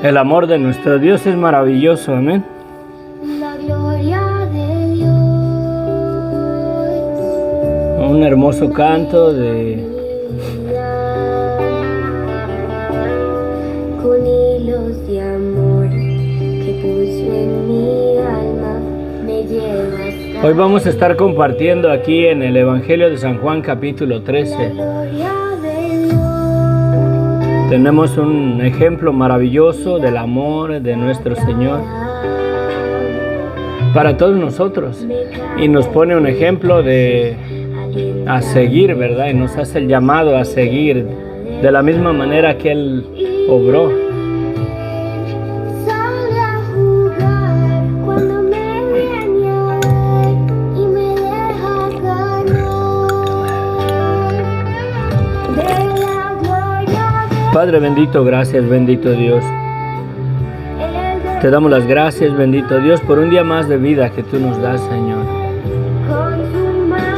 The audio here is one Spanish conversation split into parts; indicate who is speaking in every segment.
Speaker 1: El amor de nuestro Dios es maravilloso, amén.
Speaker 2: La gloria de Dios.
Speaker 1: Un hermoso canto de
Speaker 2: Con hilos de amor que puso en mi alma, me llevas.
Speaker 1: Hoy vamos a estar compartiendo aquí en el Evangelio de San Juan capítulo 13. Tenemos un ejemplo maravilloso del amor de nuestro Señor para todos nosotros, y nos pone un ejemplo a seguir, ¿verdad? Y nos hace el llamado a seguir de la misma manera que Él obró.
Speaker 2: Sale a jugar cuando me viene a ver y me deja ganar de la gloria de
Speaker 1: Padre bendito, gracias, bendito Dios. Te damos las gracias, bendito Dios, por un día más de vida que tú nos das, Señor.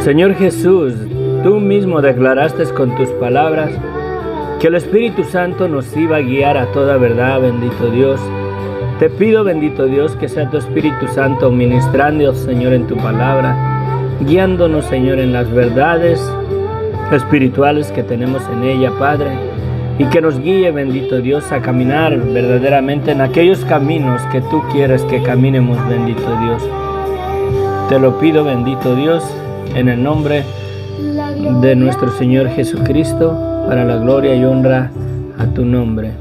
Speaker 1: Señor Jesús, tú mismo declaraste con tus palabras que el Espíritu Santo nos iba a guiar a toda verdad, bendito Dios. Te pido, bendito Dios, que sea tu Espíritu Santo ministrando, Señor, en tu palabra, guiándonos, Señor, en las verdades espirituales que tenemos en ella, Padre, y que nos guíe, bendito Dios, a caminar verdaderamente en aquellos caminos que tú quieres que caminemos, bendito Dios. Te lo pido, bendito Dios, en el nombre de nuestro Señor Jesucristo, para la gloria y honra a tu nombre.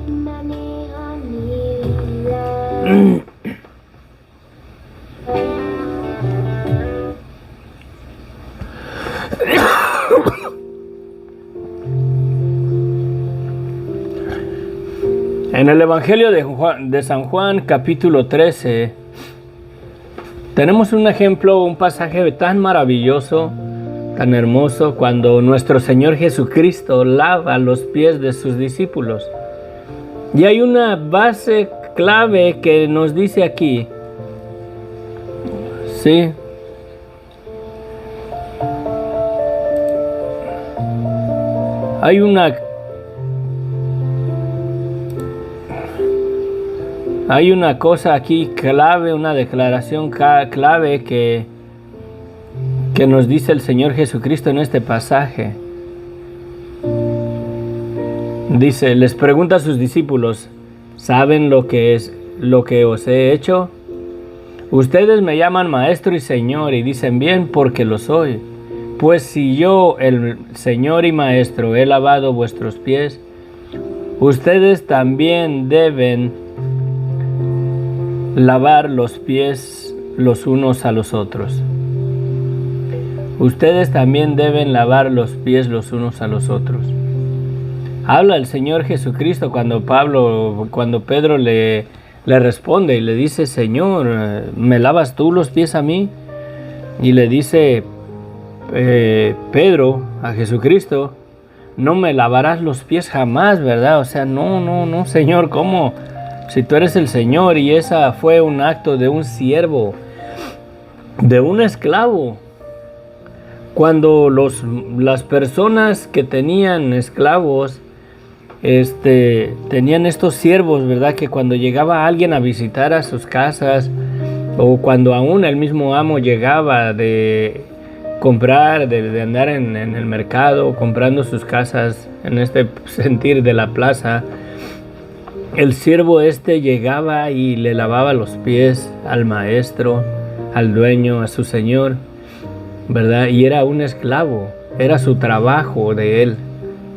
Speaker 1: En el Evangelio de San Juan, capítulo 13, tenemos un ejemplo, un pasaje tan maravilloso, tan hermoso, cuando nuestro Señor Jesucristo lava los pies de sus discípulos. Y hay una base clave que nos dice aquí, ¿sí? Hay una cosa aquí clave, una declaración clave que nos dice el Señor Jesucristo en este pasaje. Dice, les pregunta a sus discípulos, ¿saben lo que os he hecho? Ustedes me llaman maestro y señor y dicen bien porque lo soy. Pues si yo, el Señor y Maestro, he lavado vuestros pies, ustedes también deben lavar los pies los unos a los otros. Ustedes también deben lavar los pies los unos a los otros. Habla el Señor Jesucristo cuando Pedro le responde y le dice, Señor, ¿me lavas tú los pies a mí? Y le dice Pedro a Jesucristo, no me lavarás los pies jamás, ¿verdad? O sea, no, Señor, ¿cómo? Si tú eres el Señor. Y esa fue un acto de un siervo, de un esclavo. Cuando las personas que tenían esclavos, tenían estos siervos, ¿verdad? Que cuando llegaba alguien a visitar a sus casas, o cuando aún el mismo amo llegaba de comprar, de andar en el mercado, comprando sus casas, en este sentir de la plaza, el siervo llegaba y le lavaba los pies al maestro, al dueño, a su señor, ¿verdad? Y era un esclavo, era su trabajo de él,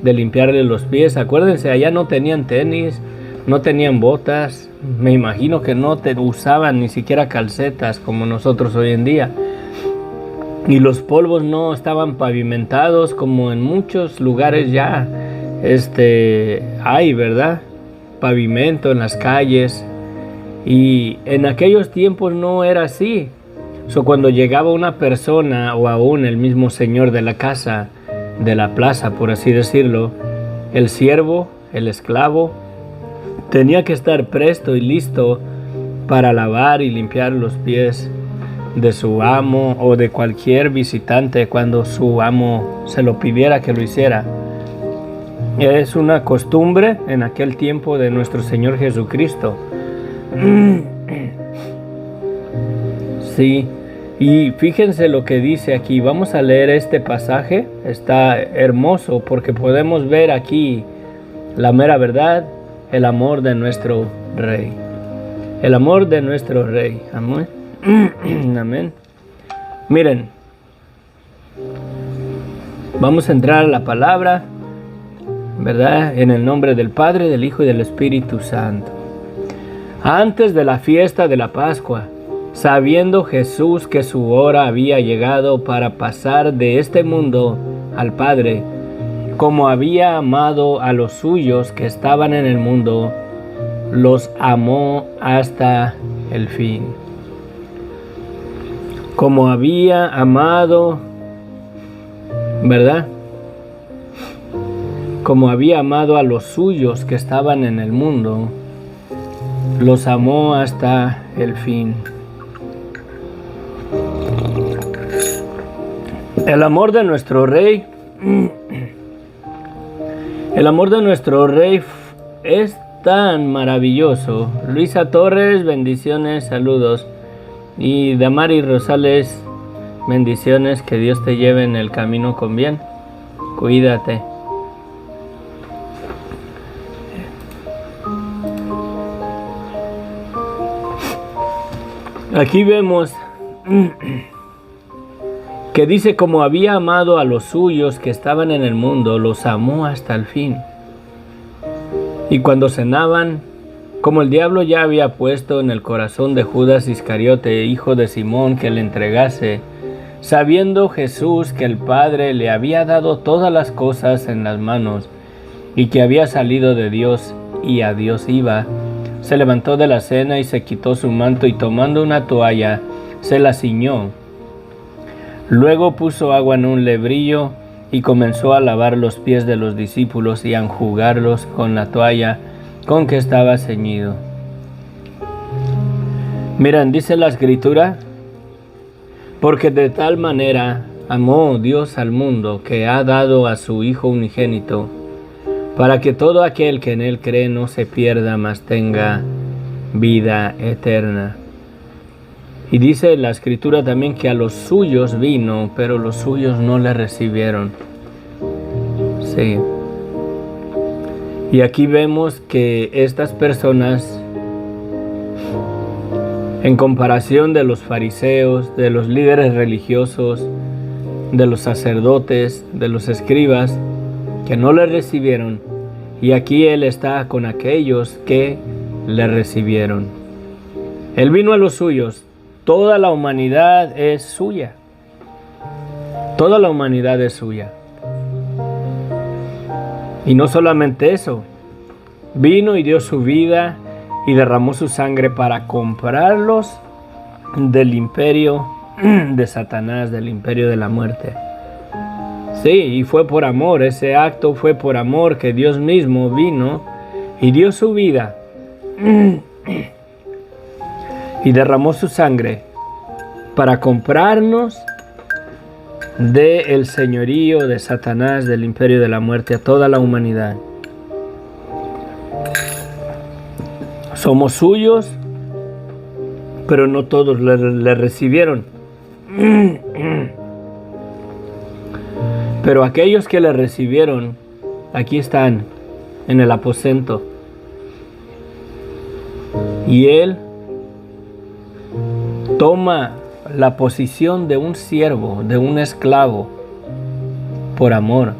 Speaker 1: de limpiarle los pies. Acuérdense, allá no tenían tenis, no tenían botas, me imagino que no usaban ni siquiera calcetas como nosotros hoy en día. Y los polvos no estaban pavimentados como en muchos lugares ya hay, ¿verdad? Pavimento en las calles. Y en aquellos tiempos no era así. Cuando llegaba una persona, o aún el mismo señor de la casa, de la plaza, por así decirlo, el siervo, el esclavo, tenía que estar presto y listo para lavar y limpiar los pies de su amo o de cualquier visitante cuando su amo se lo pidiera que lo hiciera. Es una costumbre en aquel tiempo de nuestro Señor Jesucristo. Sí, y fíjense lo que dice aquí. Vamos a leer este pasaje. Está hermoso porque podemos ver aquí la mera verdad, el amor de nuestro Rey. El amor de nuestro Rey. Amén. Amén. Miren, vamos a entrar a la palabra, ¿verdad? En el nombre del Padre, del Hijo y del Espíritu Santo. Antes de la fiesta de la Pascua, sabiendo Jesús que su hora había llegado para pasar de este mundo al Padre, como había amado a los suyos que estaban en el mundo, los amó hasta el fin. Como había amado, ¿verdad? Como había amado a los suyos que estaban en el mundo, los amó hasta el fin. El amor de nuestro Rey, el amor de nuestro Rey es tan maravilloso. Luisa Torres, bendiciones, saludos. Y Damari Rosales, bendiciones, que Dios te lleve en el camino con bien. Cuídate. Aquí vemos que dice, como había amado a los suyos que estaban en el mundo, los amó hasta el fin. Y cuando cenaban, como el diablo ya había puesto en el corazón de Judas Iscariote, hijo de Simón, que le entregase, sabiendo Jesús que el Padre le había dado todas las cosas en las manos, y que había salido de Dios y a Dios iba, se levantó de la cena y se quitó su manto, y tomando una toalla, se la ciñó. Luego puso agua en un lebrillo y comenzó a lavar los pies de los discípulos y a enjugarlos con la toalla con que estaba ceñido. Miren, dice la Escritura, porque de tal manera amó Dios al mundo que ha dado a su Hijo unigénito, para que todo aquel que en él cree no se pierda, mas tenga vida eterna. Y dice la Escritura también que a los suyos vino, pero los suyos no le recibieron. Sí. Y aquí vemos que estas personas, en comparación de los fariseos, de los líderes religiosos, de los sacerdotes, de los escribas, que no le recibieron, y aquí Él está con aquellos que le recibieron. Él vino a los suyos. Toda la humanidad es suya. Toda la humanidad es suya. Y no solamente eso, vino y dio su vida y derramó su sangre para comprarlos del imperio de Satanás, del imperio de la muerte. Sí, y fue por amor, ese acto fue por amor que Dios mismo vino y dio su vida y derramó su sangre para comprarnos del señorío de Satanás, del imperio de la muerte, a toda la humanidad. Somos suyos, pero no todos le recibieron. Pero aquellos que le recibieron, aquí están, en el aposento. Y Él toma la posición de un siervo, de un esclavo, por amor.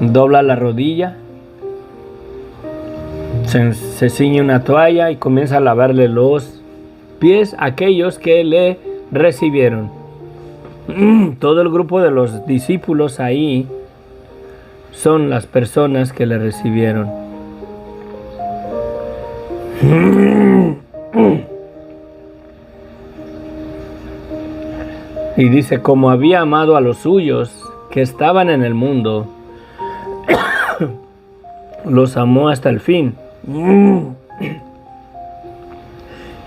Speaker 1: Dobla la rodilla, se ciñe una toalla y comienza a lavarle los pies a aquellos que le recibieron. Todo el grupo de los discípulos ahí son las personas que le recibieron. Y dice, como había amado a los suyos que estaban en el mundo, los amó hasta el fin.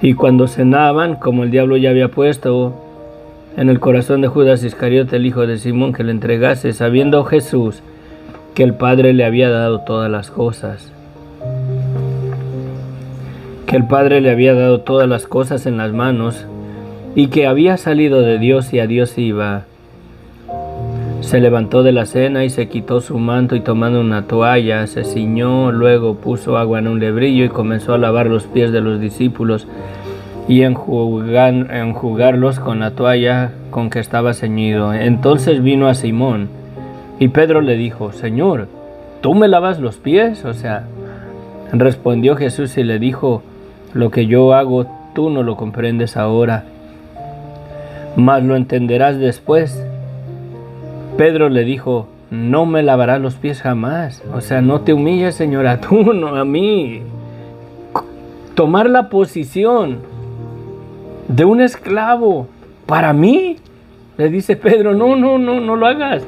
Speaker 1: Y cuando cenaban, como el diablo ya había puesto en el corazón de Judas Iscariote, el hijo de Simón, que le entregase, sabiendo Jesús que el Padre le había dado todas las cosas. Que el Padre le había dado todas las cosas en las manos y que había salido de Dios y a Dios iba. Se levantó de la cena y se quitó su manto y tomando una toalla se ciñó, luego puso agua en un lebrillo y comenzó a lavar los pies de los discípulos y enjugarlos con la toalla con que estaba ceñido. Entonces vino a Simón y Pedro le dijo: Señor, ¿tú me lavas los pies? Respondió Jesús y le dijo: lo que yo hago tú no lo comprendes ahora, mas lo entenderás después. Pedro le dijo: no me lavarás los pies jamás. No te humilles, Señora, tú, no a mí. Tomar la posición de un esclavo para mí, le dice Pedro, no lo hagas.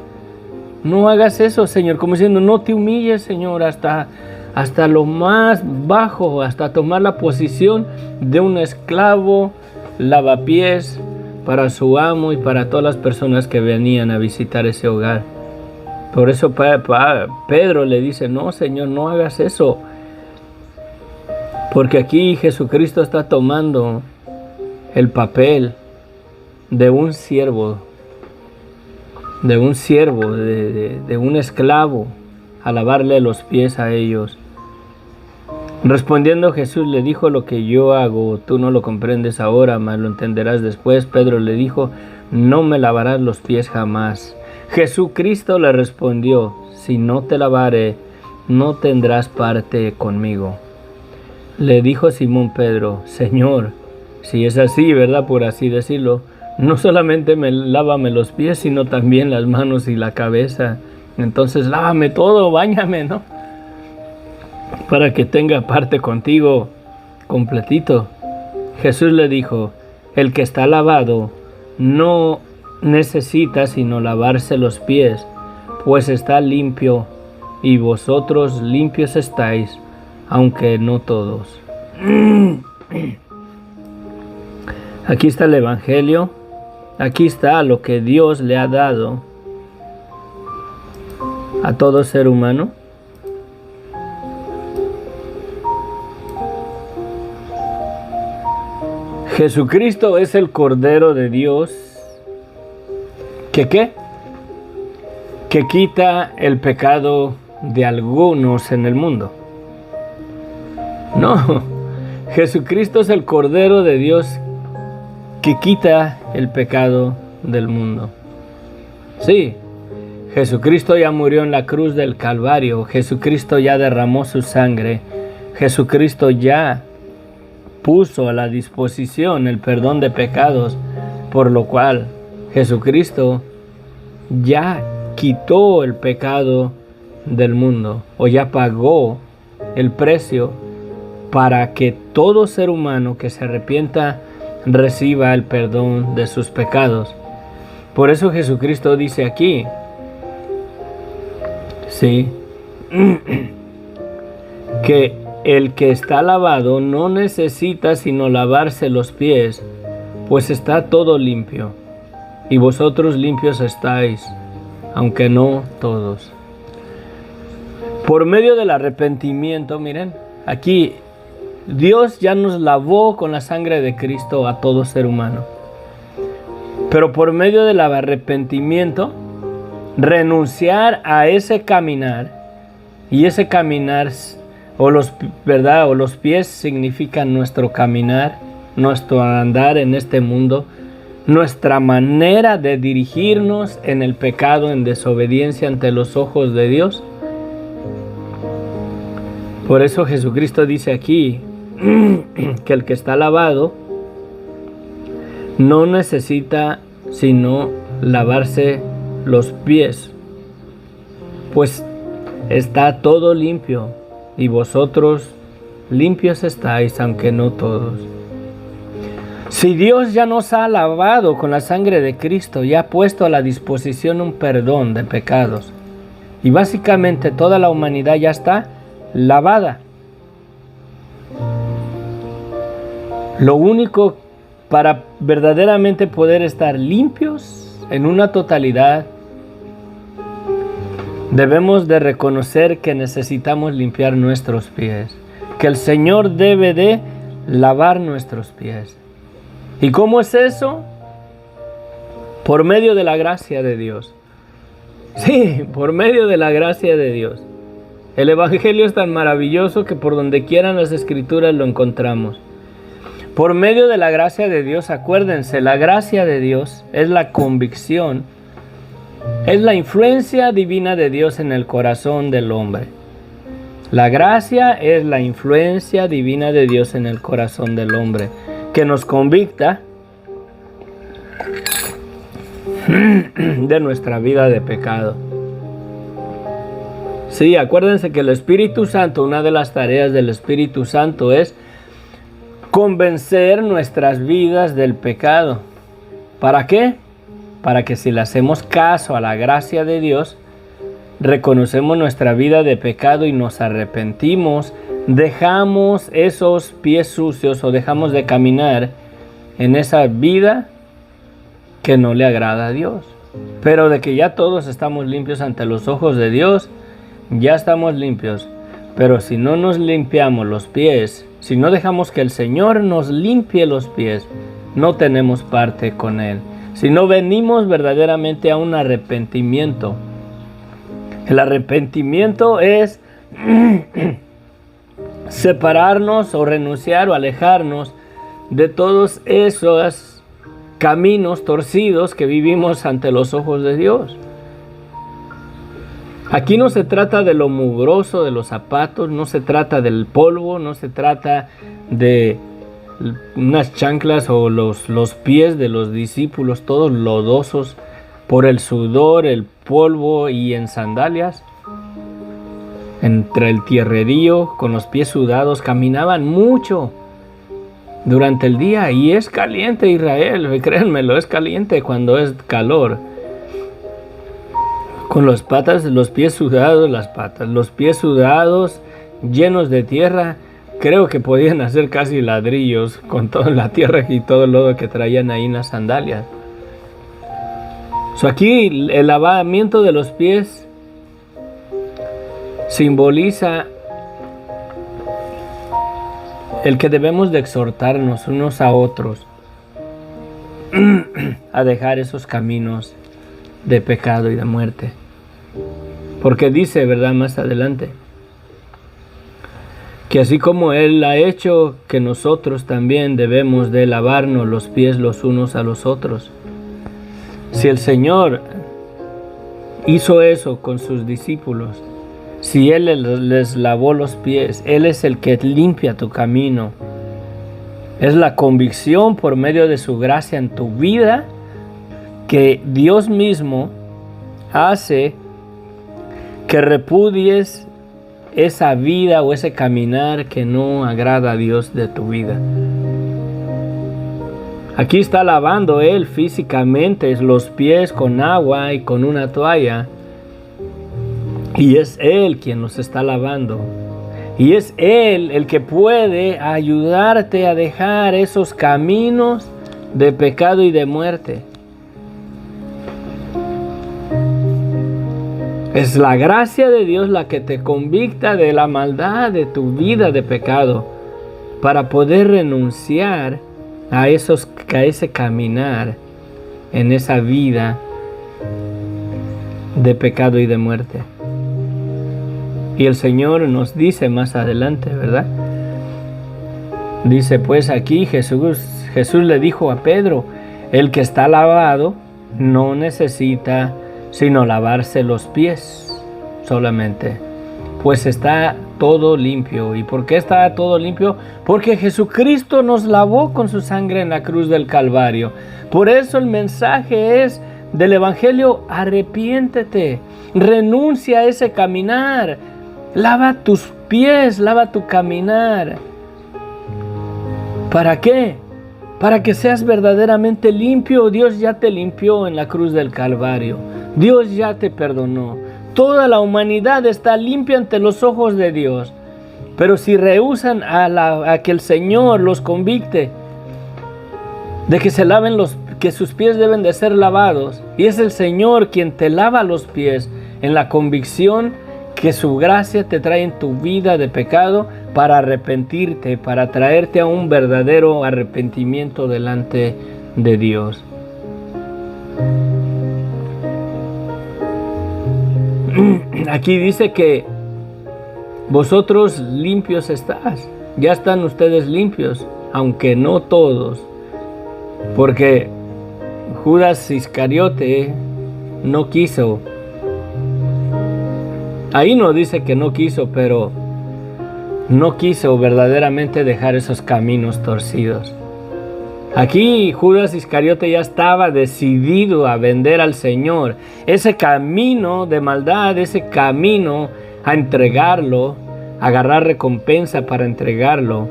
Speaker 1: No hagas eso, Señor, como diciendo, no te humilles, Señor, hasta lo más bajo, hasta tomar la posición de un esclavo lavapiés para su amo y para todas las personas que venían a visitar ese hogar. Por eso Pedro le dice: no, Señor, no hagas eso, porque aquí Jesucristo está tomando el papel de un siervo, de un esclavo, a lavarle los pies a ellos. Respondiendo Jesús le dijo: lo que yo hago tú no lo comprendes ahora, mas lo entenderás después. Pedro le dijo: no me lavarás los pies jamás. Jesucristo le respondió: si no te lavare, no tendrás parte conmigo. Le dijo Simón Pedro: Señor, si es así, ¿verdad? Por así decirlo, no solamente lávame los pies, sino también las manos y la cabeza. Entonces lávame todo, báñame, ¿no? Para que tenga parte contigo completito. Jesús le dijo: el que está lavado no necesita sino lavarse los pies, pues está limpio, y vosotros limpios estáis, aunque no todos. Aquí está el Evangelio, aquí está lo que Dios le ha dado a todo ser humano. Jesucristo es el Cordero de Dios que quita el pecado de algunos en el mundo. No, Jesucristo es el Cordero de Dios que quita el pecado del mundo. Sí, Jesucristo ya murió en la cruz del Calvario, Jesucristo ya derramó su sangre, Jesucristo ya puso a la disposición el perdón de pecados, por lo cual Jesucristo ya quitó el pecado del mundo, o ya pagó el precio para que todo ser humano que se arrepienta reciba el perdón de sus pecados. Por eso Jesucristo dice aquí, sí, que el que está lavado no necesita sino lavarse los pies, pues está todo limpio, y vosotros limpios estáis, aunque no todos. Por medio del arrepentimiento, miren, aquí Dios ya nos lavó con la sangre de Cristo a todo ser humano. Pero por medio del arrepentimiento, renunciar a ese caminar, y ese caminar o los pies significan nuestro caminar, nuestro andar en este mundo, nuestra manera de dirigirnos en el pecado, en desobediencia ante los ojos de Dios. Por eso Jesucristo dice aquí que el que está lavado no necesita sino lavarse los pies, pues está todo limpio, y vosotros limpios estáis, aunque no todos. Si Dios ya nos ha lavado con la sangre de Cristo, ya ha puesto a la disposición un perdón de pecados, y básicamente toda la humanidad ya está lavada. Lo único para verdaderamente poder estar limpios en una totalidad, debemos de reconocer que necesitamos limpiar nuestros pies, que el Señor debe de lavar nuestros pies. ¿Y cómo es eso? Por medio de la gracia de Dios. Sí, por medio de la gracia de Dios. El Evangelio es tan maravilloso que por donde quieran las Escrituras lo encontramos. Por medio de la gracia de Dios, acuérdense, la gracia de Dios es la convicción, es la influencia divina de Dios en el corazón del hombre. La gracia es la influencia divina de Dios en el corazón del hombre, que nos convicta de nuestra vida de pecado. Sí, acuérdense que el Espíritu Santo, una de las tareas del Espíritu Santo es convencer nuestras vidas del pecado. ¿Para qué? Para que si le hacemos caso a la gracia de Dios, reconocemos nuestra vida de pecado y nos arrepentimos, dejamos esos pies sucios o dejamos de caminar en esa vida que no le agrada a Dios. Pero de que ya todos estamos limpios ante los ojos de Dios, ya estamos limpios. Pero si no nos limpiamos los pies, si no dejamos que el Señor nos limpie los pies, no tenemos parte con Él. Si no venimos verdaderamente a un arrepentimiento. El arrepentimiento es separarnos o renunciar o alejarnos de todos esos caminos torcidos que vivimos ante los ojos de Dios. Aquí no se trata de lo mugroso de los zapatos, no se trata del polvo, no se trata de unas chanclas o los pies de los discípulos, todos lodosos por el sudor, el polvo y en sandalias. Entre el tierrerío, con los pies sudados, caminaban mucho durante el día y es caliente Israel, créanmelo, es caliente cuando es calor. Con los pies sudados, los pies sudados, llenos de tierra, creo que podían hacer casi ladrillos con toda la tierra y todo el lodo que traían ahí en las sandalias. Aquí el lavamiento de los pies simboliza el que debemos de exhortarnos unos a otros a dejar esos caminos de pecado y de muerte. Porque dice, ¿verdad? Más adelante, que así como Él ha hecho, que nosotros también debemos de lavarnos los pies los unos a los otros. Si el Señor hizo eso con sus discípulos, si Él les lavó los pies, Él es el que limpia tu camino. Es la convicción por medio de su gracia en tu vida que Dios mismo hace que repudies esa vida o ese caminar que no agrada a Dios de tu vida. Aquí está lavando Él físicamente los pies con agua y con una toalla. Y es Él quien los está lavando. Y es Él el que puede ayudarte a dejar esos caminos de pecado y de muerte. Es la gracia de Dios la que te convicta de la maldad de tu vida de pecado para poder renunciar a ese caminar en esa vida de pecado y de muerte. Y el Señor nos dice más adelante, ¿verdad? Dice pues aquí Jesús le dijo a Pedro, el que está lavado no necesita sino lavarse los pies solamente, pues está todo limpio. ¿Y por qué está todo limpio? Porque Jesucristo nos lavó con su sangre en la cruz del Calvario. Por eso el mensaje es del Evangelio: arrepiéntete, renuncia a ese caminar, lava tus pies, lava tu caminar. ¿Para qué? Para que seas verdaderamente limpio. Dios ya te limpió en la cruz del Calvario. Dios ya te perdonó. Toda la humanidad está limpia ante los ojos de Dios. Pero si rehúsan a que el Señor los convicte, de que se laven que sus pies deben de ser lavados. Y es el Señor quien te lava los pies en la convicción que su gracia te trae en tu vida de pecado para arrepentirte, para traerte a un verdadero arrepentimiento delante de Dios. Aquí dice que vosotros limpios estás, ya están ustedes limpios, aunque no todos. Porque Judas Iscariote no quiso. Ahí no dice que no quiso, pero no quiso verdaderamente dejar esos caminos torcidos. Aquí Judas Iscariote ya estaba decidido a vender al Señor. Ese camino de maldad, ese camino a entregarlo, a agarrar recompensa para entregarlo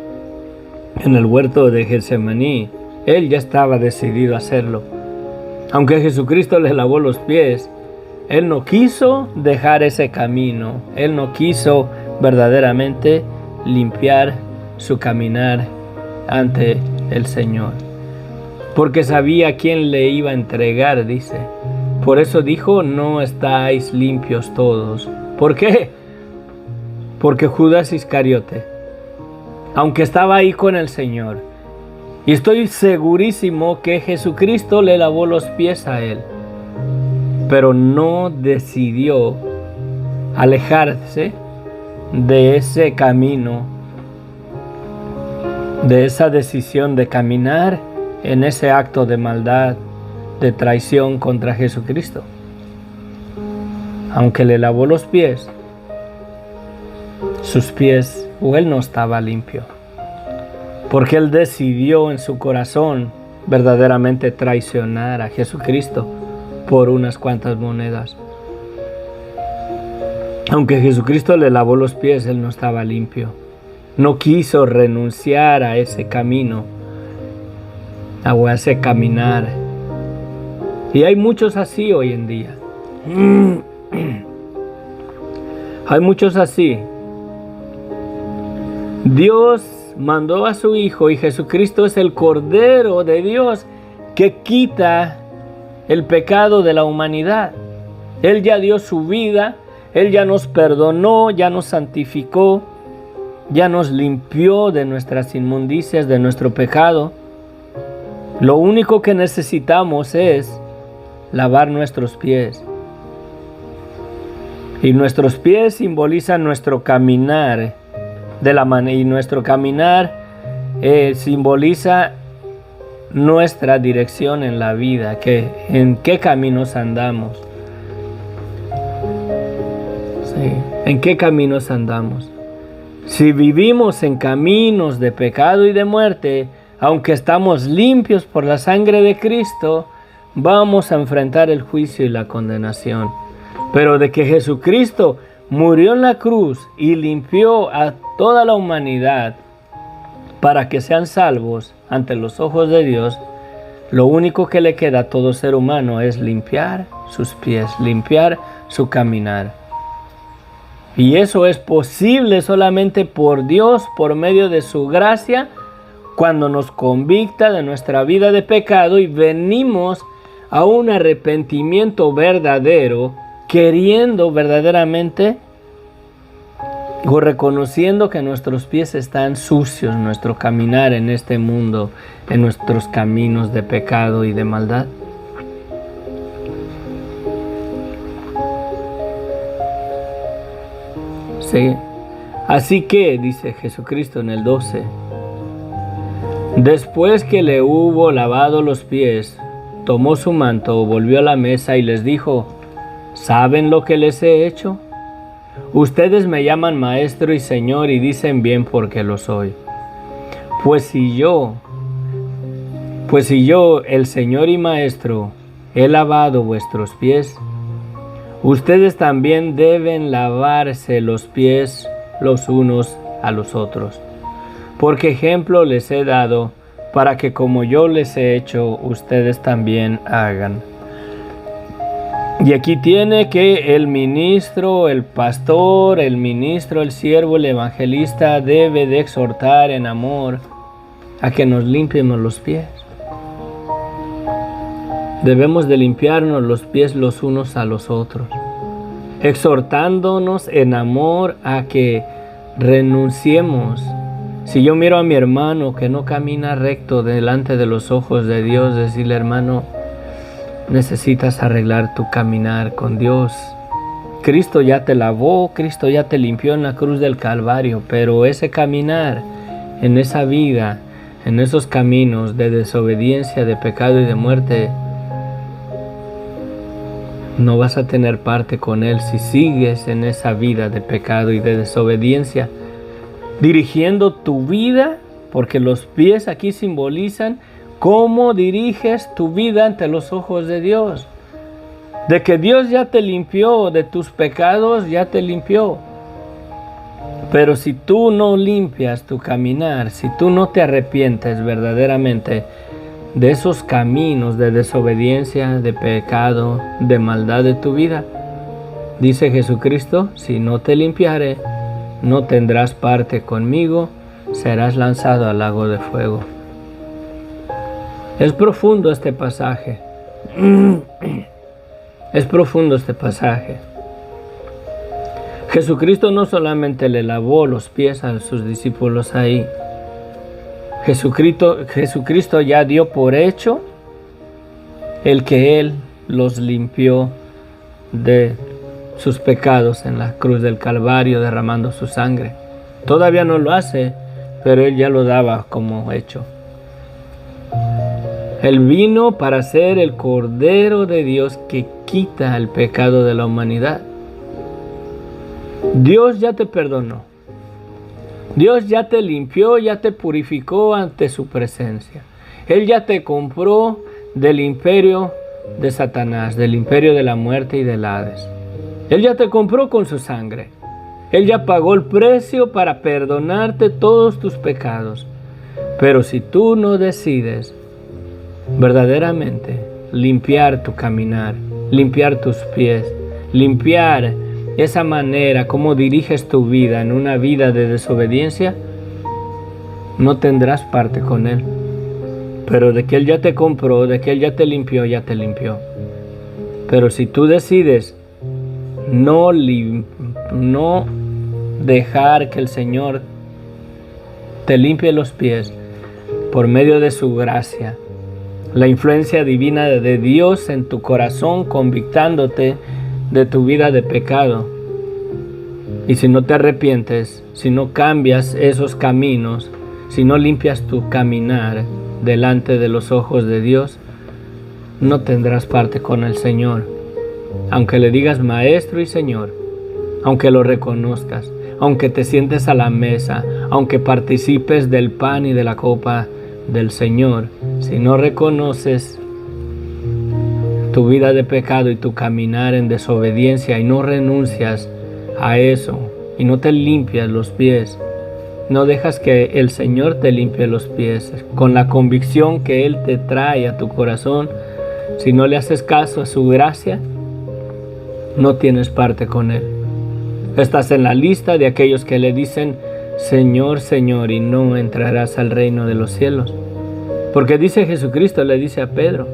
Speaker 1: en el huerto de Getsemaní. Él ya estaba decidido a hacerlo. Aunque Jesucristo le lavó los pies, Él no quiso dejar ese camino. Él no quiso verdaderamente limpiar su caminar ante el Señor. Porque sabía quién le iba a entregar, dice. Por eso dijo, no estáis limpios todos. ¿Por qué? Porque Judas Iscariote, aunque estaba ahí con el Señor, y estoy segurísimo que Jesucristo le lavó los pies a él, pero no decidió alejarse de ese camino, de esa decisión de caminar en ese acto de maldad, de traición contra Jesucristo. Aunque le lavó los pies, sus pies, o él no estaba limpio. Porque él decidió en su corazón verdaderamente traicionar a Jesucristo por unas cuantas monedas. Aunque Jesucristo le lavó los pies, él no estaba limpio. No quiso renunciar a ese camino, a ese caminar. Y hay muchos así hoy en día. Hay muchos así. Dios mandó a su Hijo y Jesucristo es el Cordero de Dios que quita el pecado de la humanidad. Él ya dio su vida, Él ya nos perdonó, ya nos santificó, ya nos limpió de nuestras inmundicias, de nuestro pecado. Lo único que necesitamos es lavar nuestros pies. Y nuestros pies simbolizan nuestro caminar y nuestro caminar simboliza nuestra dirección en la vida, en qué caminos andamos. Sí, en qué caminos andamos. Si vivimos en caminos de pecado y de muerte, aunque estamos limpios por la sangre de Cristo, vamos a enfrentar el juicio y la condenación. Pero de que Jesucristo murió en la cruz y limpió a toda la humanidad para que sean salvos ante los ojos de Dios, lo único que le queda a todo ser humano es limpiar sus pies, limpiar su caminar. Y eso es posible solamente por Dios, por medio de su gracia, cuando nos convicta de nuestra vida de pecado y venimos a un arrepentimiento verdadero, queriendo verdaderamente o reconociendo que nuestros pies están sucios, nuestro caminar en este mundo, en nuestros caminos de pecado y de maldad. Sí. Así que, dice Jesucristo en el 12, después que le hubo lavado los pies, tomó su manto, volvió a la mesa y les dijo, ¿saben lo que les he hecho? Ustedes me llaman maestro y señor y dicen bien porque lo soy. Pues si yo, el señor y maestro, he lavado vuestros pies, ustedes también deben lavarse los pies los unos a los otros. Porque ejemplo les he dado para que como yo les he hecho, ustedes también hagan. Y aquí tiene que el ministro, el pastor, el ministro, el siervo, el evangelista debe de exhortar en amor a que nos limpiemos los pies. Debemos de limpiarnos los pies los unos a los otros, exhortándonos en amor a que renunciemos. Si yo miro a mi hermano que no camina recto delante de los ojos de Dios, decirle: hermano, necesitas arreglar tu caminar con Dios. Cristo ya te lavó, Cristo ya te limpió en la cruz del Calvario, pero ese caminar en esa vida, en esos caminos de desobediencia, de pecado y de muerte, no vas a tener parte con Él si sigues en esa vida de pecado y de desobediencia, dirigiendo tu vida, porque los pies aquí simbolizan cómo diriges tu vida ante los ojos de Dios. De que Dios ya te limpió de tus pecados, ya te limpió. Pero si tú no limpias tu caminar, si tú no te arrepientes verdaderamente de esos caminos de desobediencia, de pecado, de maldad de tu vida, dice Jesucristo: si no te limpiare, no tendrás parte conmigo, serás lanzado al lago de fuego. Es profundo este pasaje. Es profundo este pasaje. Jesucristo no solamente le lavó los pies a sus discípulos ahí. Jesucristo ya dio por hecho el que Él los limpió de sus pecados en la cruz del Calvario, derramando su sangre. Todavía no lo hace, pero Él ya lo daba como hecho. Él vino para ser el Cordero de Dios que quita el pecado de la humanidad. Dios ya te perdonó. Dios ya te limpió, ya te purificó ante su presencia. Él ya te compró del imperio de Satanás, del imperio de la muerte y del Hades. Él ya te compró con su sangre. Él ya pagó el precio para perdonarte todos tus pecados. Pero si tú no decides verdaderamente limpiar tu caminar, limpiar tus pies, limpiar esa manera como diriges tu vida en una vida de desobediencia, no tendrás parte con Él. Pero de que Él ya te compró, de que Él ya te limpió, ya te limpió. Pero si tú decides no dejar que el Señor te limpie los pies por medio de su gracia, la influencia divina de Dios en tu corazón, convictándote de tu vida de pecado. Y si no te arrepientes, si no cambias esos caminos, si no limpias tu caminar delante de los ojos de Dios, no tendrás parte con el Señor. Aunque le digas Maestro y Señor, aunque lo reconozcas, aunque te sientes a la mesa, aunque participes del pan y de la copa del Señor, si no reconoces tu vida de pecado y tu caminar en desobediencia y no renuncias a eso y no te limpias los pies, no dejas que el Señor te limpie los pies con la convicción que Él te trae a tu corazón, si no le haces caso a su gracia, no tienes parte con Él. Estás en la lista de aquellos que le dicen Señor, Señor, y no entrarás al reino de los cielos. Porque dice Jesucristo, le dice a Pedro: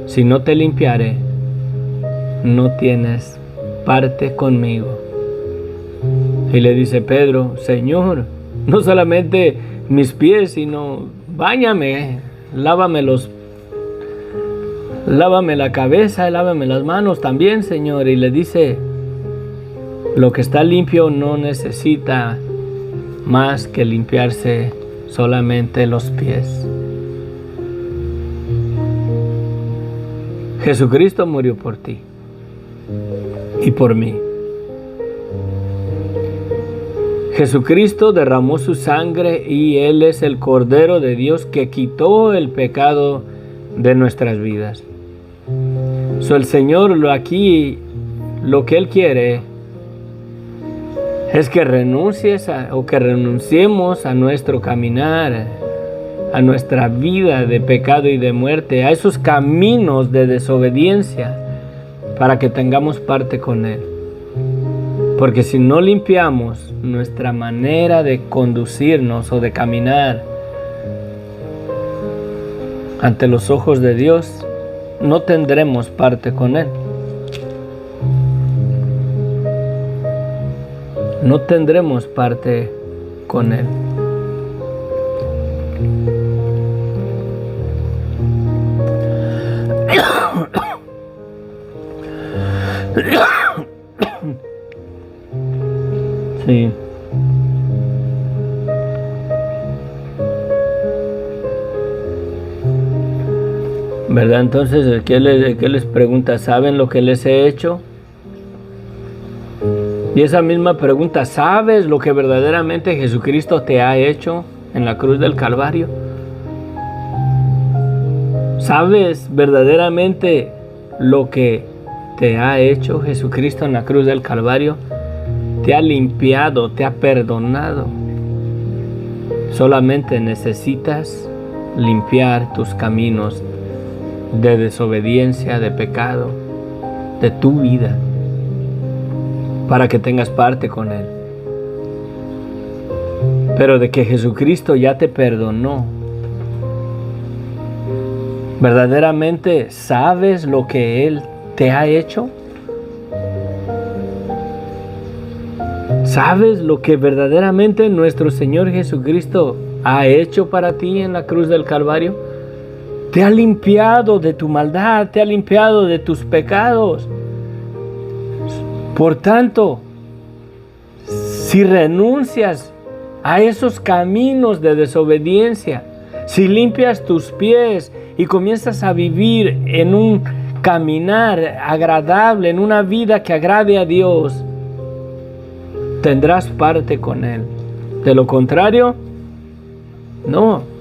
Speaker 1: si no te limpiare, no tienes parte conmigo. Y le dice Pedro: Señor, no solamente mis pies, sino báñame, lávame la cabeza, lávame las manos también, Señor. Y le dice: lo que está limpio no necesita más que limpiarse solamente los pies. Jesucristo murió por ti y por mí. Jesucristo derramó su sangre y Él es el Cordero de Dios que quitó el pecado de nuestras vidas. El Señor lo que Él quiere es que renunciemos a nuestro caminar, a nuestra vida de pecado y de muerte, a esos caminos de desobediencia, para que tengamos parte con Él. Porque si no limpiamos nuestra manera de conducirnos o de caminar ante los ojos de Dios, no tendremos parte con Él. No tendremos parte con Él. Sí. ¿Verdad? Entonces, ¿qué les pregunta? ¿Saben lo que les he hecho? Y esa misma pregunta, ¿sabes lo que verdaderamente Jesucristo te ha hecho en la cruz del Calvario? ¿Sabes verdaderamente lo que te ha hecho Jesucristo en la cruz del Calvario? Te ha limpiado, te ha perdonado. Solamente necesitas limpiar tus caminos de desobediencia, de pecado, de tu vida, para que tengas parte con Él. Pero de que Jesucristo ya te perdonó, ¿verdaderamente sabes lo que Él te ha hecho? ¿Sabes lo que verdaderamente nuestro Señor Jesucristo ha hecho para ti en la cruz del Calvario? Te ha limpiado de tu maldad, te ha limpiado de tus pecados. Por tanto, si renuncias a esos caminos de desobediencia, si limpias tus pies y comienzas a vivir en un caminar agradable, en una vida que agrade a Dios, tendrás parte con Él. De lo contrario, no.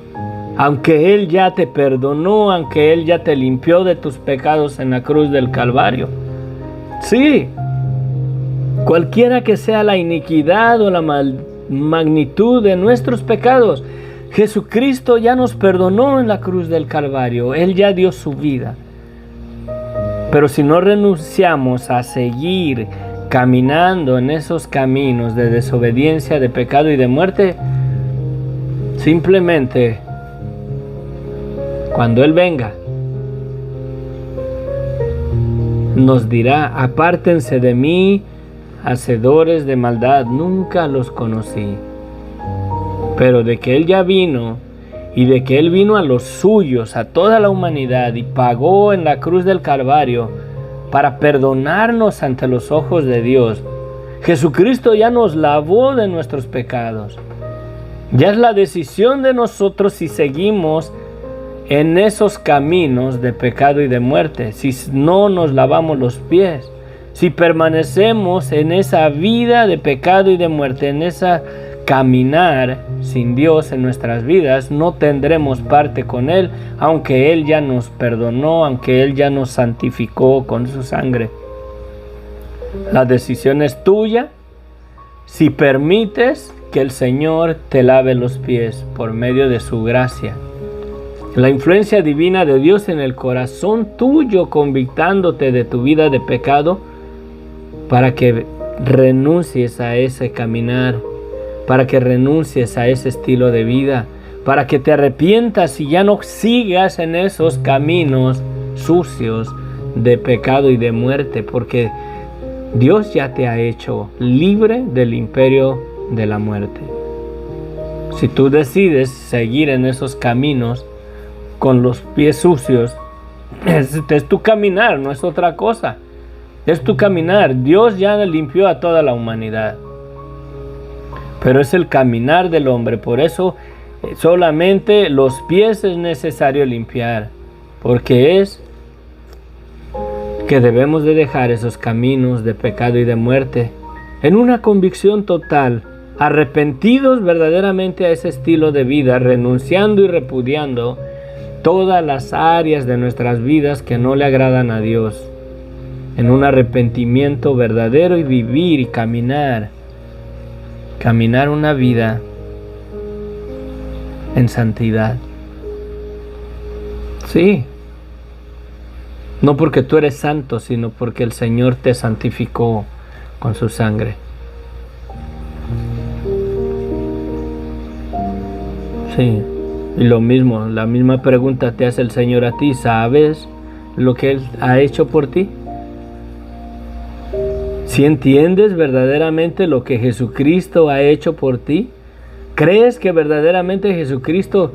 Speaker 1: Aunque Él ya te perdonó, aunque Él ya te limpió de tus pecados en la cruz del Calvario. Sí, cualquiera que sea la iniquidad o la magnitud de nuestros pecados, Jesucristo ya nos perdonó en la cruz del Calvario. Él ya dio su vida. Pero si no renunciamos a seguir caminando en esos caminos de desobediencia, de pecado y de muerte, simplemente cuando Él venga nos dirá: apártense de mí, hacedores de maldad, nunca los conocí. Pero de que Él ya vino, y de que Él vino a los suyos, a toda la humanidad, y pagó en la cruz del Calvario para perdonarnos ante los ojos de Dios. Jesucristo ya nos lavó de nuestros pecados. Ya es la decisión de nosotros si seguimos en esos caminos de pecado y de muerte, si no nos lavamos los pies, si permanecemos en esa vida de pecado y de muerte, en esa caminar sin Dios en nuestras vidas, no tendremos parte con Él, aunque Él ya nos perdonó, aunque Él ya nos santificó con su sangre. La decisión es tuya si permites que el Señor te lave los pies por medio de su gracia. La influencia divina de Dios en el corazón tuyo, convictándote de tu vida de pecado, para que renuncies a ese caminar, para que renuncies a ese estilo de vida, para que te arrepientas y ya no sigas en esos caminos sucios de pecado y de muerte, porque Dios ya te ha hecho libre del imperio de la muerte. Si tú decides seguir en esos caminos con los pies sucios, es tu caminar, no es otra cosa. Es tu caminar. Dios ya limpió a toda la humanidad, pero es el caminar del hombre. Por eso solamente los pies es necesario limpiar, porque es que debemos de dejar esos caminos de pecado y de muerte en una convicción total, arrepentidos verdaderamente a ese estilo de vida, renunciando y repudiando todas las áreas de nuestras vidas que no le agradan a Dios, en un arrepentimiento verdadero, y vivir y caminar una vida en santidad. Sí, no porque tú eres santo, sino porque el Señor te santificó con su sangre. Sí. Y lo mismo, la misma pregunta te hace el Señor a ti. ¿Sabes lo que Él ha hecho por ti? ¿Si entiendes verdaderamente lo que Jesucristo ha hecho por ti? ¿Crees que verdaderamente Jesucristo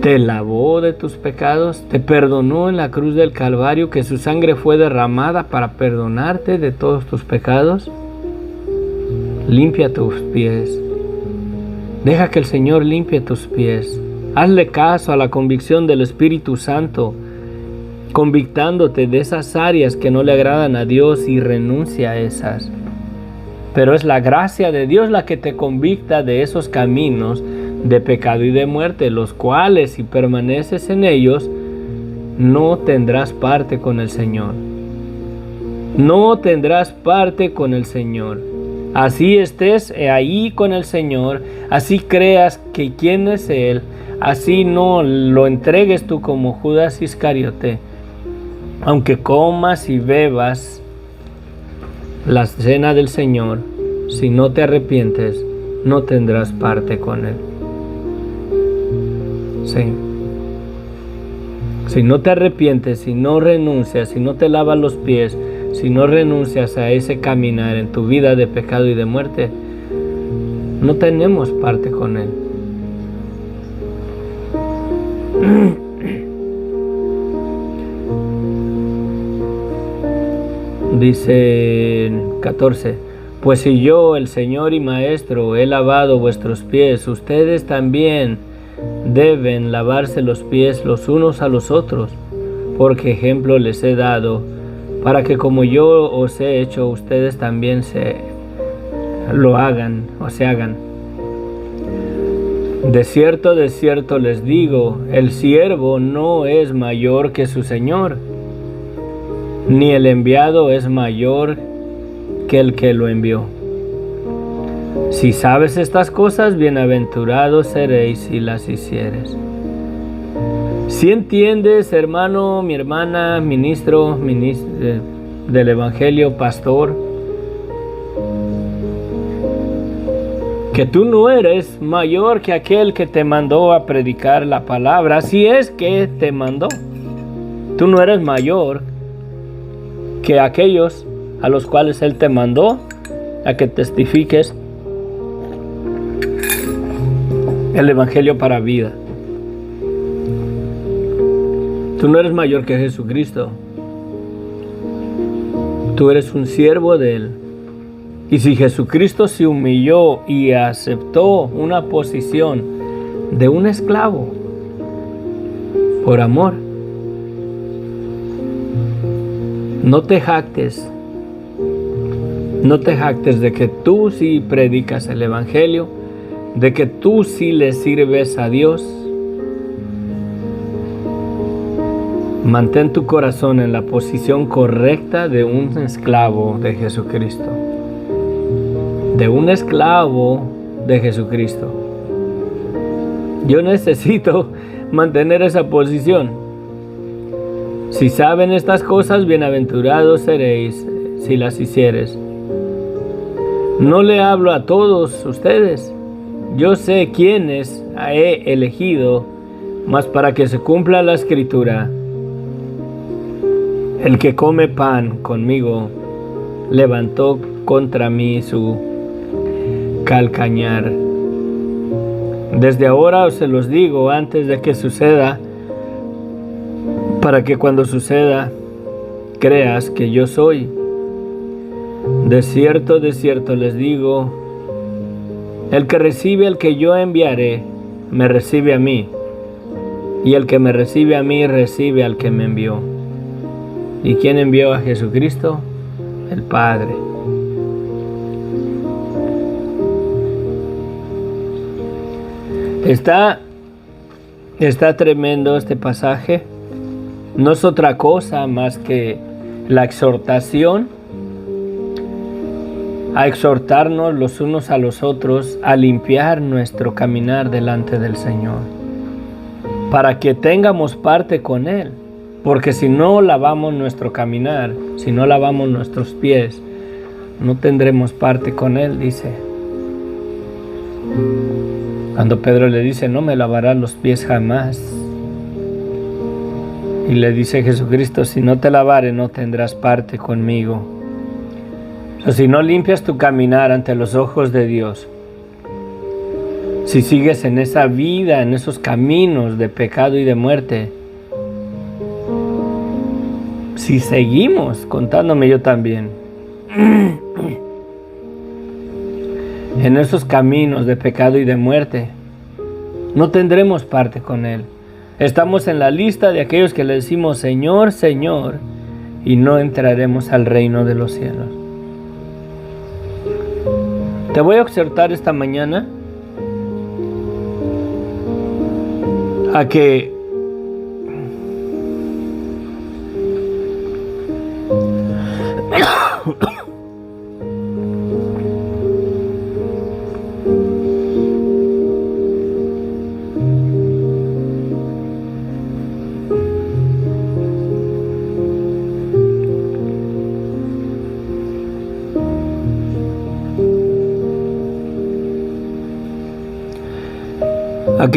Speaker 1: te lavó de tus pecados, te perdonó en la cruz del Calvario, que su sangre fue derramada para perdonarte de todos tus pecados? Limpia tus pies. Deja que el Señor limpie tus pies. Hazle caso a la convicción del Espíritu Santo, convictándote de esas áreas que no le agradan a Dios, y renuncia a esas. Pero es la gracia de Dios la que te convicta de esos caminos de pecado y de muerte, los cuales, si permaneces en ellos, no tendrás parte con el Señor. No tendrás parte con el Señor. Así estés ahí con el Señor, así creas que quién es Él, así no lo entregues tú como Judas Iscariote, aunque comas y bebas la cena del Señor, si no te arrepientes, no tendrás parte con Él. Sí. Si no te arrepientes, si no renuncias, si no te lavas los pies, si no renuncias a ese caminar en tu vida de pecado y de muerte, no tenemos parte con Él. Dice 14: pues si yo, el Señor y Maestro, he lavado vuestros pies, ustedes también deben lavarse los pies los unos a los otros, porque ejemplo les he dado, para que como yo os he hecho, ustedes también se hagan. De cierto les digo, el siervo no es mayor que su Señor, ni el enviado es mayor que el que lo envió. Si sabes estas cosas, bienaventurados seréis si las hicieres. Si entiendes, hermano, mi hermana, ministro del Evangelio, pastor, que tú no eres mayor que aquel que te mandó a predicar la palabra, si es que te mandó. Tú no eres mayor que aquellos a los cuales Él te mandó a que testifiques el Evangelio para vida. Tú no eres mayor que Jesucristo. Tú eres un siervo de Él. Y si Jesucristo se humilló y aceptó una posición de un esclavo por amor, no te jactes de que tú sí predicas el Evangelio, de que tú sí le sirves a Dios. Mantén tu corazón en la posición correcta de un esclavo de Jesucristo. De un esclavo de Jesucristo. Yo necesito mantener esa posición. Si saben estas cosas, bienaventurados seréis si las hicieres. No le hablo a todos ustedes. Yo sé quiénes he elegido, mas para que se cumpla la Escritura, el que come pan conmigo levantó contra mí su calcañar. Desde ahora os se los digo antes de que suceda, para que cuando suceda creas que yo soy. De cierto les digo, el que recibe al que yo enviaré, me recibe a mí, y el que me recibe a mí, recibe al que me envió. ¿Y quién envió a Jesucristo? El Padre. Está tremendo este pasaje. No es otra cosa más que la exhortación a exhortarnos los unos a los otros, a limpiar nuestro caminar delante del Señor, para que tengamos parte con Él. Porque si no lavamos nuestro caminar, si no lavamos nuestros pies, no tendremos parte con Él, dice. Cuando Pedro le dice, no me lavarás los pies jamás. Y le dice Jesucristo, si no te lavare no tendrás parte conmigo. O si no limpias tu caminar ante los ojos de Dios, si sigues en esa vida, en esos caminos de pecado y de muerte, si seguimos, contándome yo también, en esos caminos de pecado y de muerte, no tendremos parte con Él. Estamos en la lista de aquellos que le decimos Señor, Señor, y no entraremos al reino de los cielos. Te voy a exhortar esta mañana a que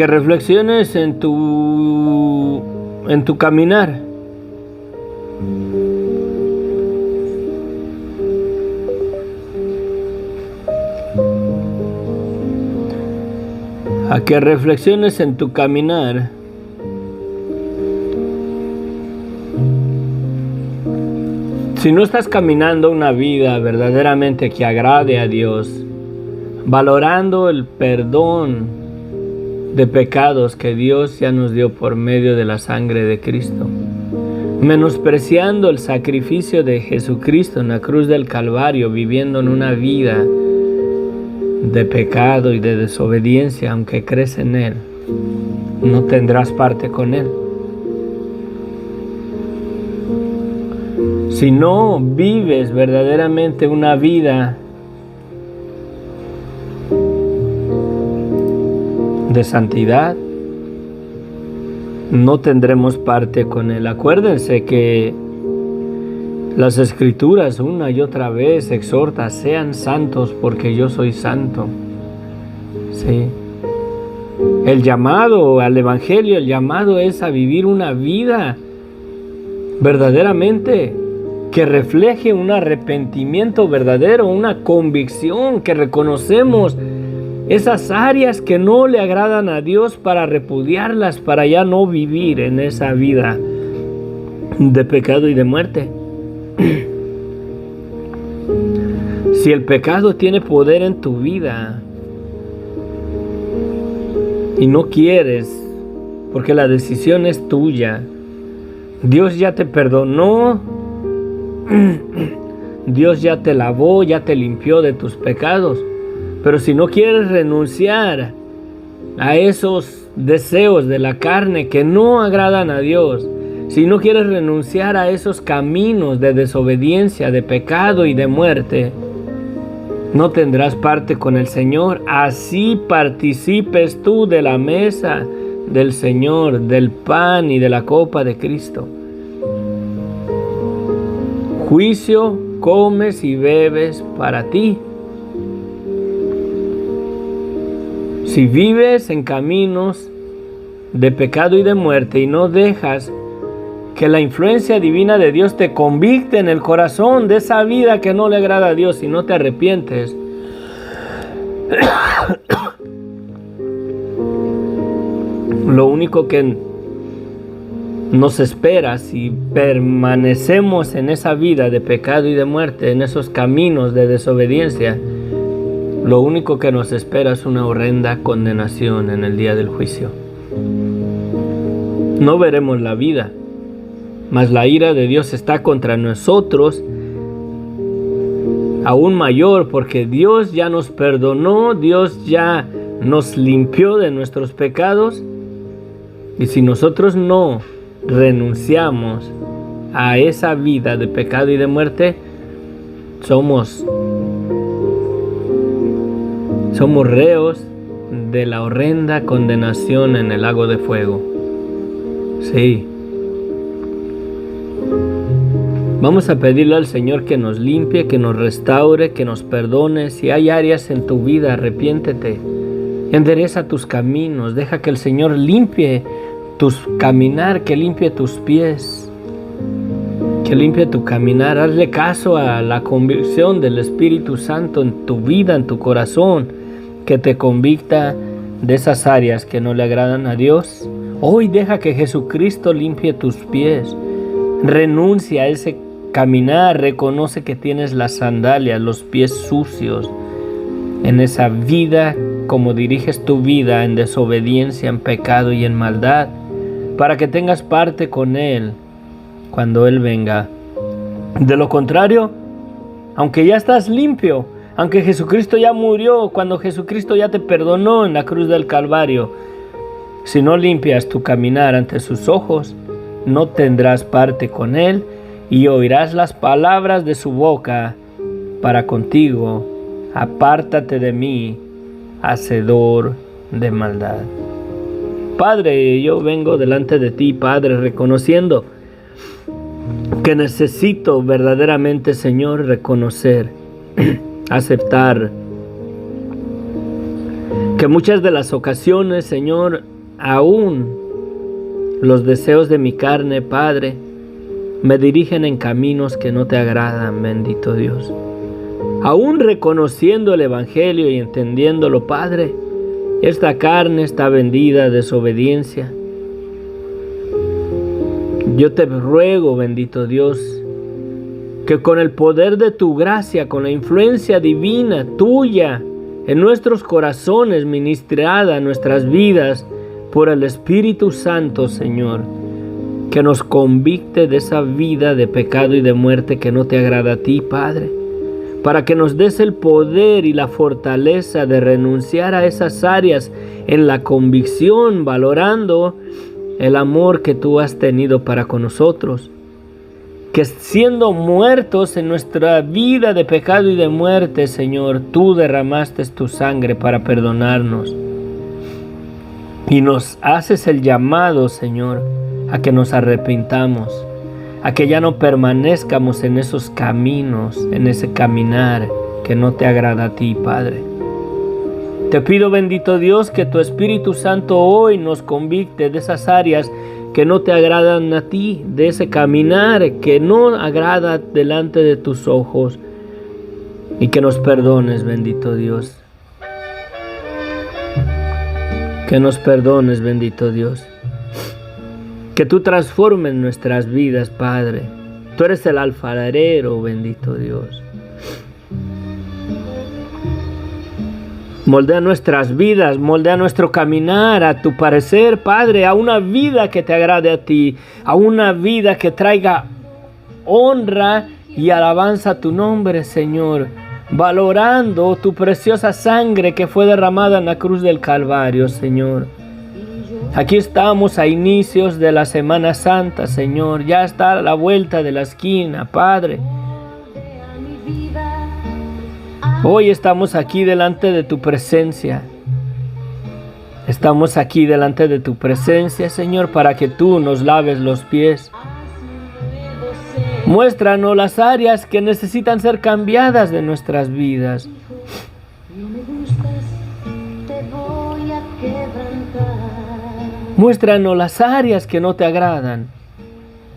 Speaker 1: reflexiones en tu caminar. A que reflexiones en tu caminar. Si no estás caminando una vida verdaderamente que agrade a Dios, valorando el perdón de pecados que Dios ya nos dio por medio de la sangre de Cristo, menospreciando el sacrificio de Jesucristo en la cruz del Calvario, viviendo en una vida de pecado y de desobediencia, aunque crees en Él, no tendrás parte con Él. Si no vives verdaderamente una vida de santidad, no tendremos parte con Él. Acuérdense que las Escrituras una y otra vez exhorta, sean santos porque yo soy santo. Sí. El llamado al Evangelio, el llamado es a vivir una vida verdaderamente que refleje un arrepentimiento verdadero, una convicción que reconocemos esas áreas que no le agradan a Dios para repudiarlas, para ya no vivir en esa vida de pecado y de muerte. Si el pecado tiene poder en tu vida y no quieres, porque la decisión es tuya, Dios ya te perdonó, Dios ya te lavó, ya te limpió de tus pecados. Pero si no quieres renunciar a esos deseos de la carne que no agradan a Dios, si no quieres renunciar a esos caminos de desobediencia, de pecado y de muerte, no tendrás parte con el Señor. Así participes tú de la mesa del Señor, del pan y de la copa de Cristo. Juicio comes y bebes para ti. Si vives en caminos de pecado y de muerte y no dejas que la influencia divina de Dios te convicte en el corazón de esa vida que no le agrada a Dios y no te arrepientes, lo único que nos espera si permanecemos en esa vida de pecado y de muerte, en esos caminos de desobediencia, lo único que nos espera es una horrenda condenación en el día del juicio. No veremos la vida, mas la ira de Dios está contra nosotros, aún mayor, porque Dios ya nos perdonó, Dios ya nos limpió de nuestros pecados, y si nosotros no renunciamos a esa vida de pecado y de muerte, somos reos de la horrenda condenación en el lago de fuego. Sí. Vamos a pedirle al Señor que nos limpie, que nos restaure, que nos perdone. Si hay áreas en tu vida, arrepiéntete. Endereza tus caminos. Deja que el Señor limpie tus caminar, que limpie tus pies, que limpie tu caminar. Hazle caso a la convicción del Espíritu Santo en tu vida, en tu corazón, que te convicta de esas áreas que no le agradan a Dios. Hoy deja que Jesucristo limpie tus pies. Renuncia a ese caminar, reconoce que tienes las sandalias, los pies sucios en esa vida, como diriges tu vida en desobediencia, en pecado y en maldad, para que tengas parte con Él cuando Él venga. De lo contrario, aunque ya estás limpio, aunque Jesucristo ya murió, cuando Jesucristo ya te perdonó en la cruz del Calvario, si no limpias tu caminar ante sus ojos, no tendrás parte con Él y oirás las palabras de su boca para contigo: apártate de mí, hacedor de maldad. Padre, yo vengo delante de ti, Padre, reconociendo que necesito verdaderamente, Señor, reconocer, aceptar que muchas de las ocasiones, Señor, aún los deseos de mi carne, Padre, me dirigen en caminos que no te agradan, bendito Dios. Aún reconociendo el Evangelio y entendiéndolo, Padre, esta carne está vendida a desobediencia. Yo te ruego, bendito Dios, que con el poder de tu gracia, con la influencia divina tuya en nuestros corazones, ministrada en nuestras vidas por el Espíritu Santo, Señor, que nos convicte de esa vida de pecado y de muerte que no te agrada a ti, Padre, para que nos des el poder y la fortaleza de renunciar a esas áreas en la convicción, valorando el amor que tú has tenido para con nosotros. Que siendo muertos en nuestra vida de pecado y de muerte, Señor, tú derramaste tu sangre para perdonarnos. Y nos haces el llamado, Señor, a que nos arrepintamos, a que ya no permanezcamos en esos caminos, en ese caminar que no te agrada a ti, Padre. Te pido, bendito Dios, que tu Espíritu Santo hoy nos convicte de esas áreas que no te agradan a ti, de ese caminar que no agrada delante de tus ojos, y que nos perdones, bendito Dios. Que nos perdones, bendito Dios. Que tú transformes nuestras vidas, Padre. Tú eres el alfarero, bendito Dios. Moldea nuestras vidas, moldea nuestro caminar a tu parecer, Padre, a una vida que te agrade a ti, a una vida que traiga honra y alabanza a tu nombre, Señor, valorando tu preciosa sangre que fue derramada en la cruz del Calvario, Señor. Aquí estamos a inicios de la Semana Santa, Señor, ya está a la vuelta de la esquina, Padre. Hoy estamos aquí delante de tu presencia. Estamos aquí delante de tu presencia, Señor, para que tú nos laves los pies. Muéstranos las áreas que necesitan ser cambiadas de nuestras vidas. Muéstranos las áreas que no te agradan.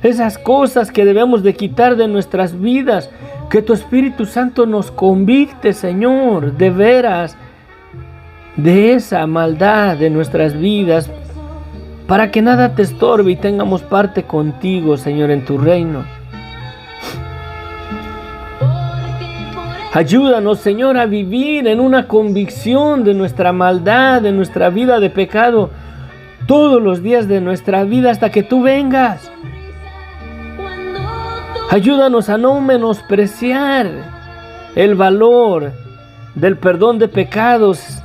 Speaker 1: Esas cosas que debemos de quitar de nuestras vidas. Que tu Espíritu Santo nos convicte, Señor, de veras, de esa maldad de nuestras vidas, para que nada te estorbe y tengamos parte contigo, Señor, en tu reino. Ayúdanos, Señor, a vivir en una convicción de nuestra maldad, de nuestra vida de pecado, todos los días de nuestra vida hasta que tú vengas. Ayúdanos a no menospreciar el valor del perdón de pecados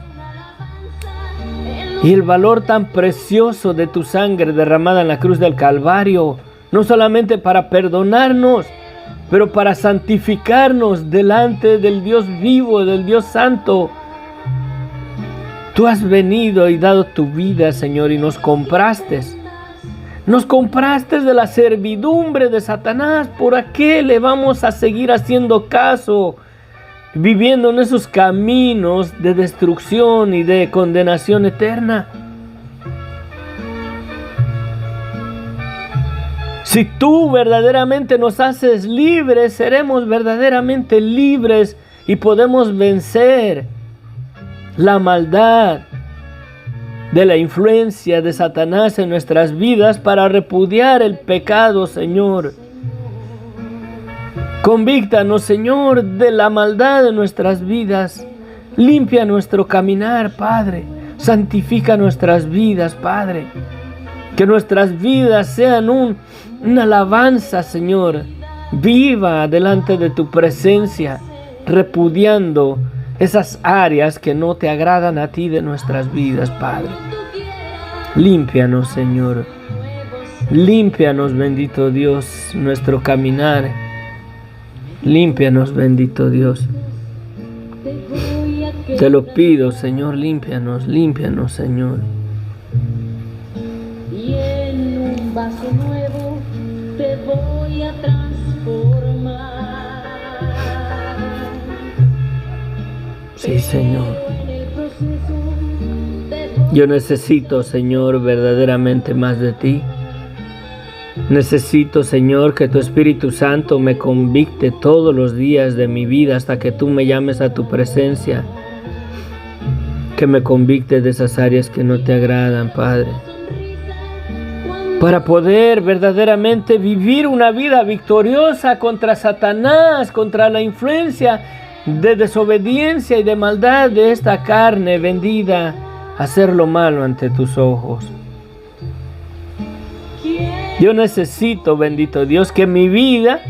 Speaker 1: y el valor tan precioso de tu sangre derramada en la cruz del Calvario, no solamente para perdonarnos, pero para santificarnos delante del Dios vivo, del Dios santo. Tú has venido y dado tu vida, Señor, y nos compraste. Nos compraste de la servidumbre de Satanás. ¿Por qué le vamos a seguir haciendo caso? Viviendo en esos caminos de destrucción y de condenación eterna. Si tú verdaderamente nos haces libres, seremos verdaderamente libres y podemos vencer la maldad de la influencia de Satanás en nuestras vidas para repudiar el pecado, Señor. Convíctanos, Señor, de la maldad de nuestras vidas. Limpia nuestro caminar, Padre. Santifica nuestras vidas, Padre. Que nuestras vidas sean una alabanza, Señor, viva delante de tu presencia, repudiando esas áreas que no te agradan a ti de nuestras vidas, Padre. Límpianos, Señor. Límpianos, bendito Dios, nuestro caminar. Límpianos, bendito Dios. Te lo pido, Señor, límpianos, límpianos, Señor.
Speaker 3: Y en un vaso nuevo te voy a transformar.
Speaker 1: Sí, Señor. Yo necesito, Señor, verdaderamente más de ti. Necesito, Señor, que tu Espíritu Santo me convicte todos los días de mi vida hasta que tú me llames a tu presencia. Que me convicte de esas áreas que no te agradan, Padre. Para poder verdaderamente vivir una vida victoriosa contra Satanás, contra la influencia de desobediencia y de maldad de esta carne vendida a hacer lo malo ante tus ojos. Yo necesito, bendito Dios, que mi vida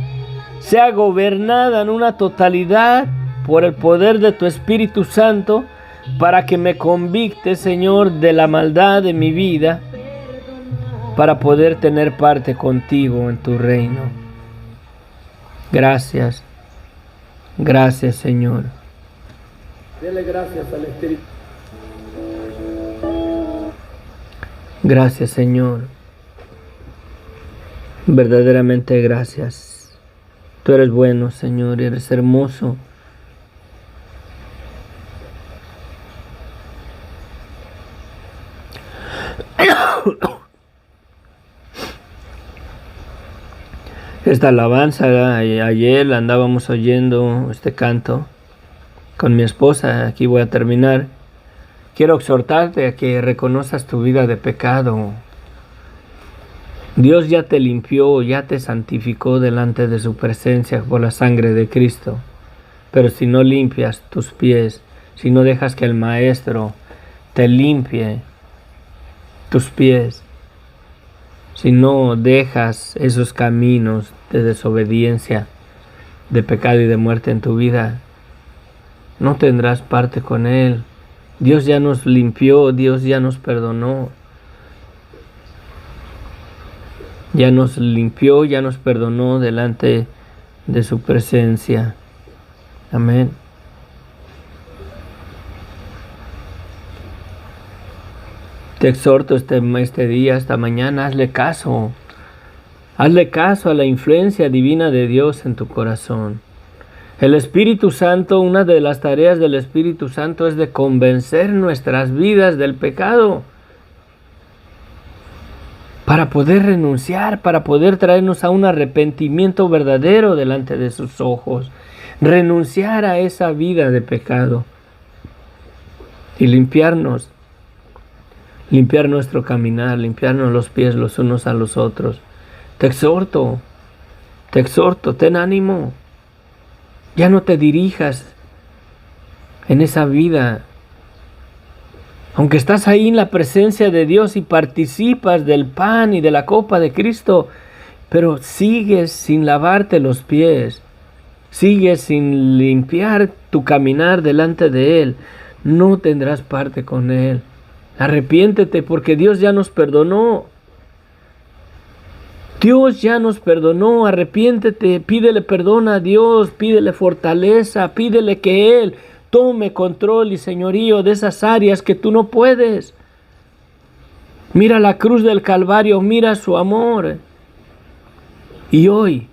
Speaker 1: sea gobernada en una totalidad por el poder de tu Espíritu Santo, para que me convicte, Señor, de la maldad de mi vida, para poder tener parte contigo en tu reino. Gracias. Gracias, Señor. Dele gracias al Espíritu. Gracias, Señor. Verdaderamente gracias. Tú eres bueno, Señor, y eres hermoso. Esta alabanza, ayer andábamos oyendo este canto con mi esposa. Aquí voy a terminar. Quiero exhortarte a que reconozcas tu vida de pecado. Dios ya te limpió, ya te santificó delante de su presencia por la sangre de Cristo. Pero si no limpias tus pies, si no dejas que el Maestro te limpie tus pies, si no dejas esos caminos de desobediencia, de pecado y de muerte en tu vida, no tendrás parte con Él. Dios ya nos limpió, Dios ya nos perdonó. Ya nos limpió, ya nos perdonó delante de su presencia. Amén. Te exhorto este día, esta mañana, hazle caso. Hazle caso a la influencia divina de Dios en tu corazón. El Espíritu Santo, una de las tareas del Espíritu Santo es de convencer nuestras vidas del pecado. Para poder renunciar, para poder traernos a un arrepentimiento verdadero delante de sus ojos. Renunciar a esa vida de pecado. Y limpiarnos. Limpiar nuestro caminar, limpiarnos los pies los unos a los otros. Te exhorto, ten ánimo. Ya no te dirijas en esa vida. Aunque estás ahí en la presencia de Dios y participas del pan y de la copa de Cristo, pero sigues sin lavarte los pies, sigues sin limpiar tu caminar delante de Él, no tendrás parte con Él. Arrepiéntete porque Dios ya nos perdonó. Dios ya nos perdonó, arrepiéntete, pídele perdón a Dios, pídele fortaleza, pídele que Él tome control y señorío de esas áreas que tú no puedes. Mira la cruz del Calvario, mira su amor. Y hoy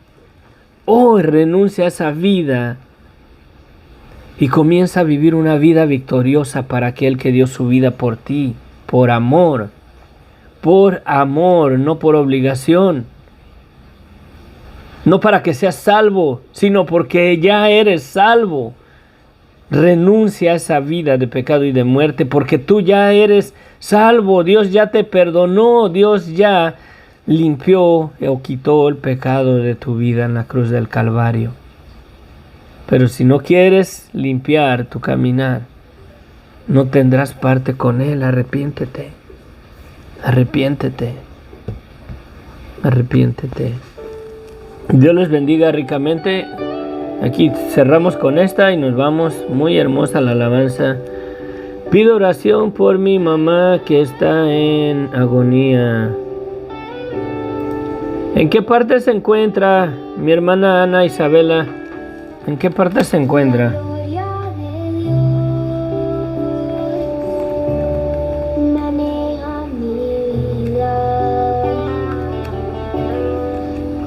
Speaker 1: renuncia a esa vida y comienza a vivir una vida victoriosa para aquel que dio su vida por ti, por amor, no por obligación. No para que seas salvo, sino porque ya eres salvo. Renuncia a esa vida de pecado y de muerte, porque tú ya eres salvo. Dios ya te perdonó, Dios ya limpió o quitó el pecado de tu vida en la cruz del Calvario. Pero si no quieres limpiar tu caminar, no tendrás parte con Él. Arrepiéntete, arrepiéntete, arrepiéntete. Dios les bendiga ricamente. Aquí cerramos con esta y nos vamos. Muy hermosa la alabanza. Pido oración por mi mamá que está en agonía. ¿En qué parte se encuentra mi hermana Ana Isabela? ¿En qué parte se encuentra?
Speaker 2: Gloria de Dios maneja mi vida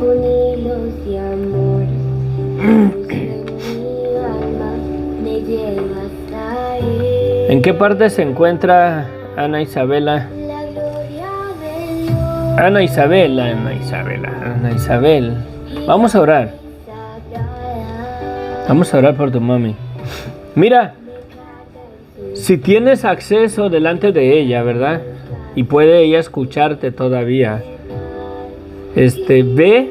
Speaker 2: con hilos de amor. Luz de mi alma me lleva hasta Él.
Speaker 1: ¿En qué parte se encuentra Ana Isabela?
Speaker 2: La gloria de Dios
Speaker 1: Ana Isabela, Ana Isabela, Ana Isabel. Vamos a orar.
Speaker 2: sagrada.
Speaker 1: Vamos a orar por tu mami. Mira, si tienes acceso delante de ella, ¿verdad? Y puede ella escucharte todavía. Ve.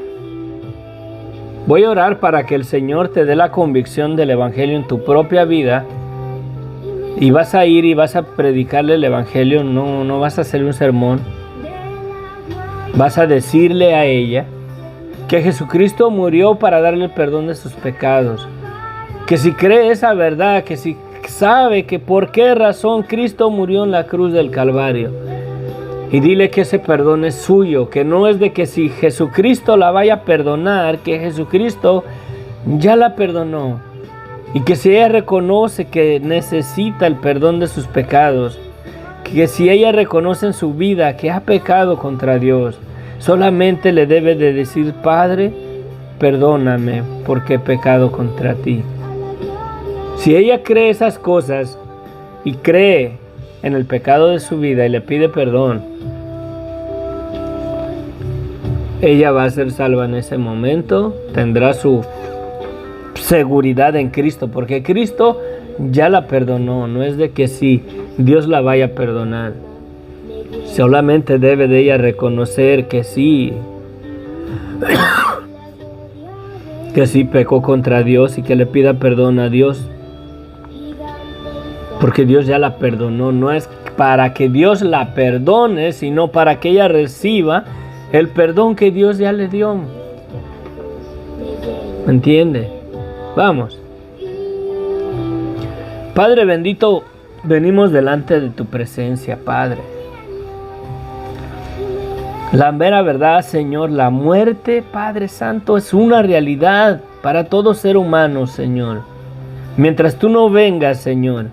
Speaker 1: Voy a orar para que el Señor te dé la convicción del Evangelio en tu propia vida. Y vas a ir y vas a predicarle el Evangelio. No vas a hacer un sermón. Vas a decirle a ella que Jesucristo murió para darle el perdón de sus pecados. Que si cree esa verdad, que si sabe que por qué razón Cristo murió en la cruz del Calvario. Y dile que ese perdón es suyo, que no es de que si Jesucristo la vaya a perdonar, que Jesucristo ya la perdonó. Y que si ella reconoce que necesita el perdón de sus pecados, que si ella reconoce en su vida que ha pecado contra Dios, solamente le debe de decir: Padre, perdóname porque he pecado contra ti. Si ella cree esas cosas y cree en el pecado de su vida y le pide perdón, ella va a ser salva en ese momento, tendrá su seguridad en Cristo, porque Cristo ya la perdonó. No es de que si Dios la vaya a perdonar, solamente debe de ella reconocer que sí, que sí pecó contra Dios y que le pida perdón a Dios, porque Dios ya la perdonó. No es para que Dios la perdone, sino para que ella reciba el perdón que Dios ya le dio. ¿Me entiende? Vamos. Padre bendito, venimos delante de tu presencia, Padre. La mera verdad, Señor, la muerte, Padre Santo, es una realidad para todo ser humano, Señor. Mientras tú no vengas, Señor,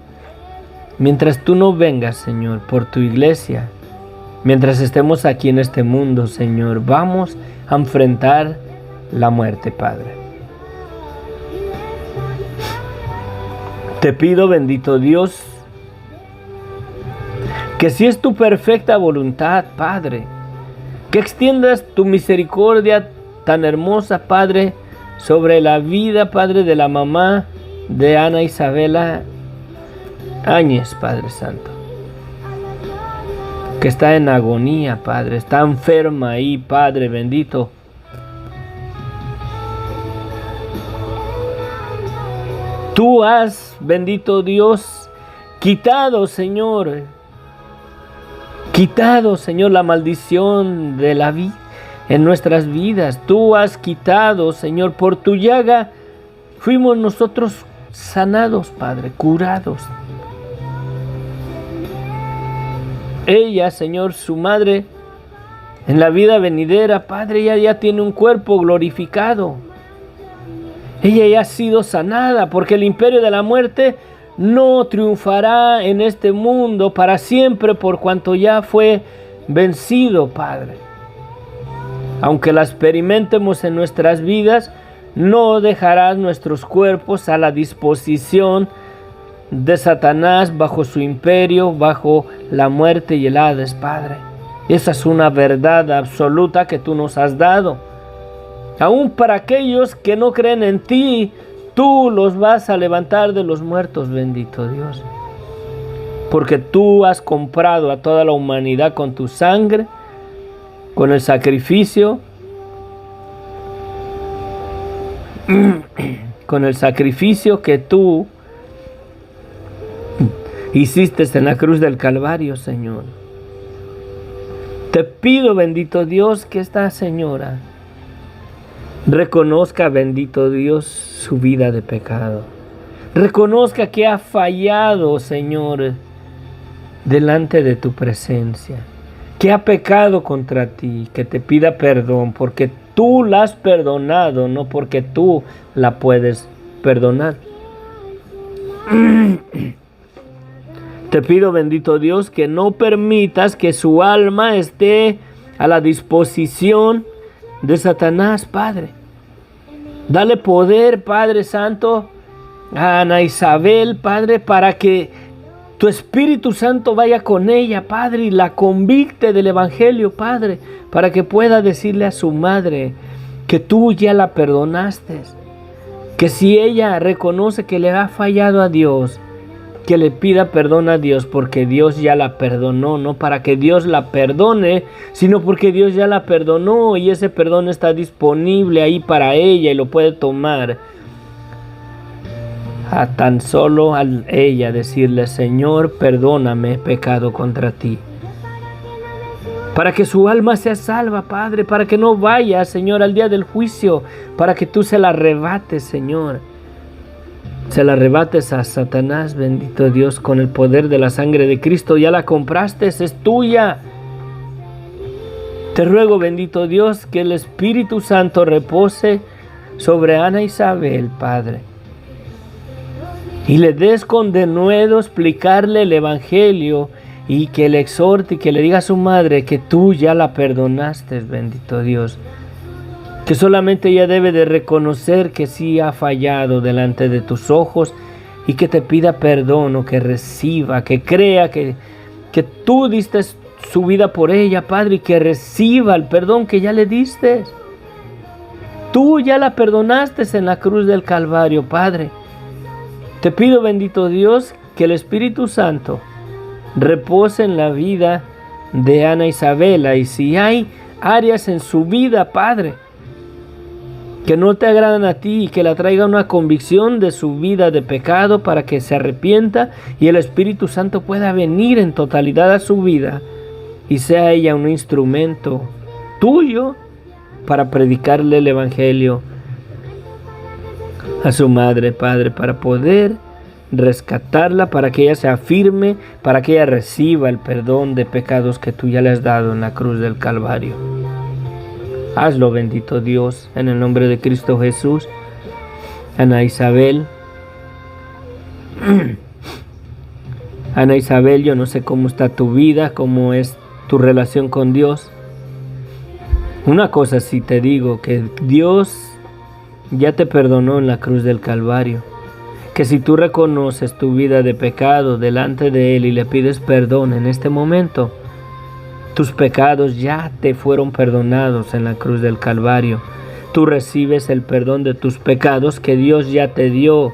Speaker 1: por tu iglesia, mientras estemos aquí en este mundo, Señor, vamos a enfrentar la muerte, Padre. Te pido, bendito Dios, que si es tu perfecta voluntad, Padre, que extiendas tu misericordia tan hermosa, Padre, sobre la vida, Padre, de la mamá de Ana Isabela Áñez, Padre Santo, que está en agonía, Padre, está enferma ahí, Padre bendito. Tú has, bendito Dios, quitado, Señor, la maldición de la vida en nuestras vidas. Tú has quitado, Señor, por tu llaga fuimos nosotros sanados, Padre, curados. Ella, Señor, su madre, en la vida venidera, Padre, ella ya tiene un cuerpo glorificado. Ella ya ha sido sanada, porque el imperio de la muerte no triunfará en este mundo para siempre, por cuanto ya fue vencido, Padre. Aunque la experimentemos en nuestras vidas, no dejarás nuestros cuerpos a la disposición de Satanás bajo su imperio, bajo la muerte y el Hades, Padre. Esa es una verdad absoluta que tú nos has dado. Aún para aquellos que no creen en ti, tú los vas a levantar de los muertos, bendito Dios. Porque tú has comprado a toda la humanidad con tu sangre, con el sacrificio, que tú hiciste en la cruz del Calvario, Señor. Te pido, bendito Dios, que esta señora reconozca, bendito Dios, su vida de pecado. Reconozca que ha fallado, Señor, delante de tu presencia. Que ha pecado contra ti, que te pida perdón porque tú la has perdonado, no porque tú la puedes perdonar. Te pido, bendito Dios, que no permitas que su alma esté a la disposición de Satanás, Padre. Dale poder, Padre Santo, a Ana Isabel, Padre, para que tu Espíritu Santo vaya con ella, Padre, y la convicte del Evangelio, Padre, para que pueda decirle a su madre que tú ya la perdonaste. Que si ella reconoce que le ha fallado a Dios, que le pida perdón a Dios porque Dios ya la perdonó, no para que Dios la perdone, sino porque Dios ya la perdonó y ese perdón está disponible ahí para ella y lo puede tomar. A tan solo a ella decirle: Señor, perdóname, he pecado contra ti. Para que su alma sea salva, Padre, para que no vaya, Señor, al día del juicio, para que tú se la arrebates, Señor. Se la arrebates a Satanás, bendito Dios, con el poder de la sangre de Cristo. Ya la compraste, es tuya. Te ruego, bendito Dios, que el Espíritu Santo repose sobre Ana Isabel, Padre. Y le des con denuedo explicarle el Evangelio y que le exhorte y que le diga a su madre que tú ya la perdonaste, bendito Dios. Que solamente ella debe de reconocer que sí ha fallado delante de tus ojos y que te pida perdón o que reciba, que crea que tú diste su vida por ella, Padre, y que reciba el perdón que ya le diste. Tú ya la perdonaste en la cruz del Calvario, Padre. Te pido, bendito Dios, que el Espíritu Santo repose en la vida de Ana Isabela. Y si hay áreas en su vida, Padre, que no te agradan a ti y que la traiga una convicción de su vida de pecado para que se arrepienta y el Espíritu Santo pueda venir en totalidad a su vida y sea ella un instrumento tuyo para predicarle el Evangelio a su madre, Padre, para poder rescatarla, para que ella se afirme, para que ella reciba el perdón de pecados que tú ya le has dado en la cruz del Calvario. Hazlo, bendito Dios, en el nombre de Cristo Jesús. Ana Isabel, Ana Isabel, yo no sé cómo está tu vida, cómo es tu relación con Dios. Una cosa sí te digo, que Dios ya te perdonó en la cruz del Calvario. Que si tú reconoces tu vida de pecado delante de Él y le pides perdón en este momento, tus pecados ya te fueron perdonados en la cruz del Calvario. Tú recibes el perdón de tus pecados que Dios ya te dio.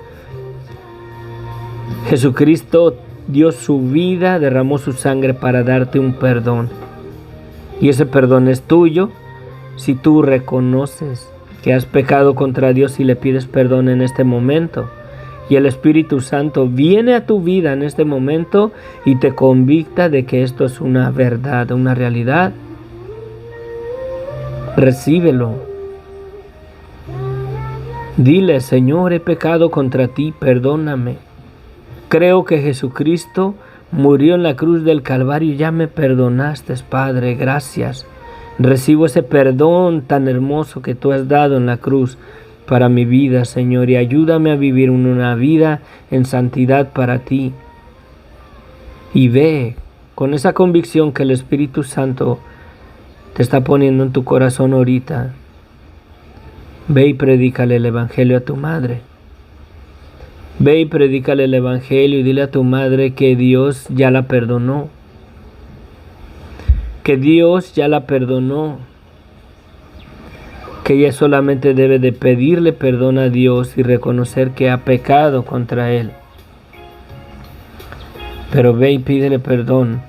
Speaker 1: Jesucristo dio su vida, derramó su sangre para darte un perdón. Y ese perdón es tuyo si tú reconoces que has pecado contra Dios y le pides perdón en este momento. Y el Espíritu Santo viene a tu vida en este momento y te convicta de que esto es una verdad, una realidad. Recíbelo. Dile: Señor, he pecado contra ti, perdóname. Creo que Jesucristo murió en la cruz del Calvario y ya me perdonaste, Padre, gracias. Recibo ese perdón tan hermoso que tú has dado en la cruz para mi vida, Señor, y ayúdame a vivir una vida en santidad para ti. Y ve con esa convicción que el Espíritu Santo te está poniendo en tu corazón ahorita. Ve y predícale el Evangelio a tu madre. Ve y predícale el Evangelio y dile a tu madre que Dios ya la perdonó. Que Dios ya la perdonó. que ella solamente debe de pedirle perdón a Dios y reconocer que ha pecado contra Él. Pero ve y pídele perdón.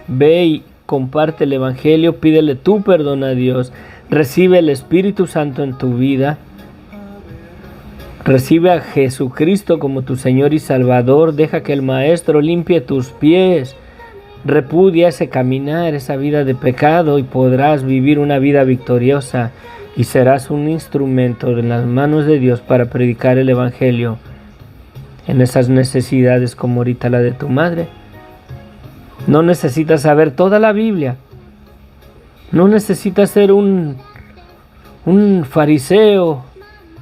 Speaker 1: Ve y comparte el Evangelio, pídele tu perdón a Dios. Recibe el Espíritu Santo en tu vida. Recibe a Jesucristo como tu Señor y Salvador. Deja que el Maestro limpie tus pies. Repudia ese caminar, esa vida de pecado, y podrás vivir una vida victoriosa y serás un instrumento en las manos de Dios para predicar el Evangelio en esas necesidades como ahorita la de tu madre. No necesitas saber toda la Biblia. No necesitas ser un fariseo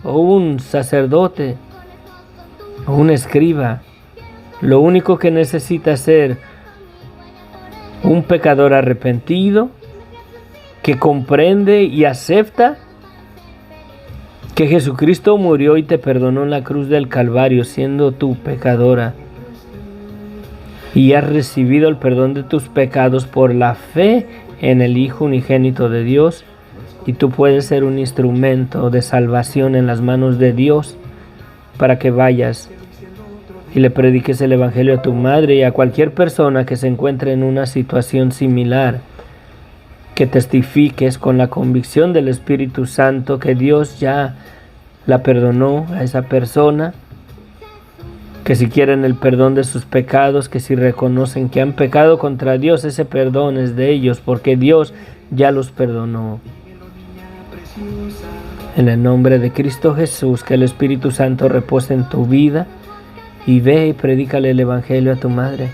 Speaker 1: o un sacerdote o un escriba. Lo único que necesitas ser un pecador arrepentido que comprende y acepta que Jesucristo murió y te perdonó en la cruz del Calvario siendo tú pecadora, y has recibido el perdón de tus pecados por la fe en el Hijo unigénito de Dios, y tú puedes ser un instrumento de salvación en las manos de Dios para que vayas y le prediques el Evangelio a tu madre y a cualquier persona que se encuentre en una situación similar, que testifiques con la convicción del Espíritu Santo que Dios ya la perdonó a esa persona, que si quieren el perdón de sus pecados, que si reconocen que han pecado contra Dios, ese perdón es de ellos, porque Dios ya los perdonó. En el nombre de Cristo Jesús, que el Espíritu Santo repose en tu vida, y ve y predícale el Evangelio a tu madre.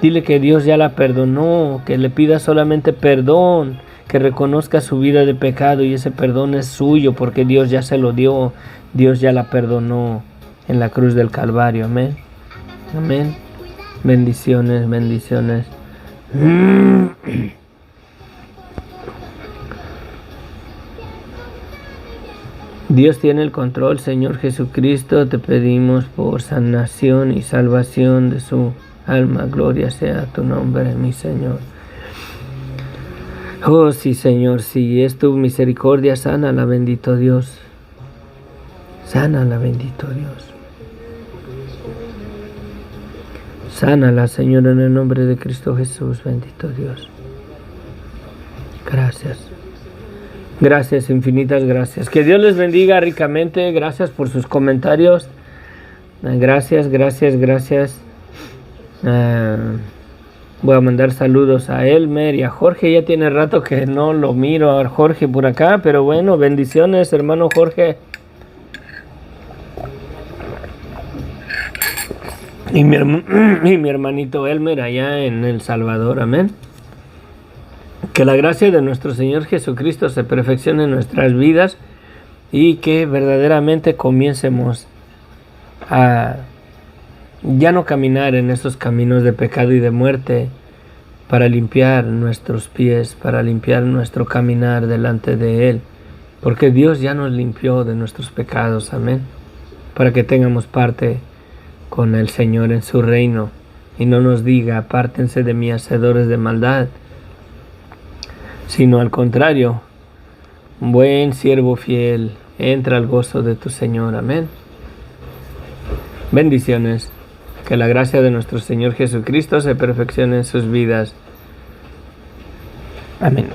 Speaker 1: Dile que Dios ya la perdonó, que le pida solamente perdón, que reconozca su vida de pecado y ese perdón es suyo porque Dios ya se lo dio, Dios ya la perdonó en la cruz del Calvario. Amén. Amén. Bendiciones, bendiciones. Dios tiene el control, Señor Jesucristo, te pedimos por sanación y salvación de su alma. Gloria sea tu nombre, mi Señor. Oh, sí, Señor, sí, es tu misericordia, sánala, bendito Dios. Sánala, bendito Dios. Sánala, Señor, en el nombre de Cristo Jesús, bendito Dios. Gracias. Gracias, infinitas gracias. Que Dios les bendiga ricamente. Gracias por sus comentarios. Gracias, gracias, gracias. Voy a mandar saludos a Elmer y a Jorge. Ya tiene rato que no lo miro a Jorge por acá, pero bueno, bendiciones, hermano Jorge. Y mi hermanito Elmer allá en El Salvador. Amén. Que la gracia de nuestro Señor Jesucristo se perfeccione en nuestras vidas y que verdaderamente comiencemos a ya no caminar en esos caminos de pecado y de muerte, para limpiar nuestros pies, para limpiar nuestro caminar delante de Él, porque Dios ya nos limpió de nuestros pecados. Amén. Para que tengamos parte con el Señor en su reino y no nos diga: apártense de mí, hacedores de maldad, sino al contrario: buen siervo fiel, entra al gozo de tu Señor. Amén. Bendiciones. Que la gracia de nuestro Señor Jesucristo se perfeccione en sus vidas. Amén.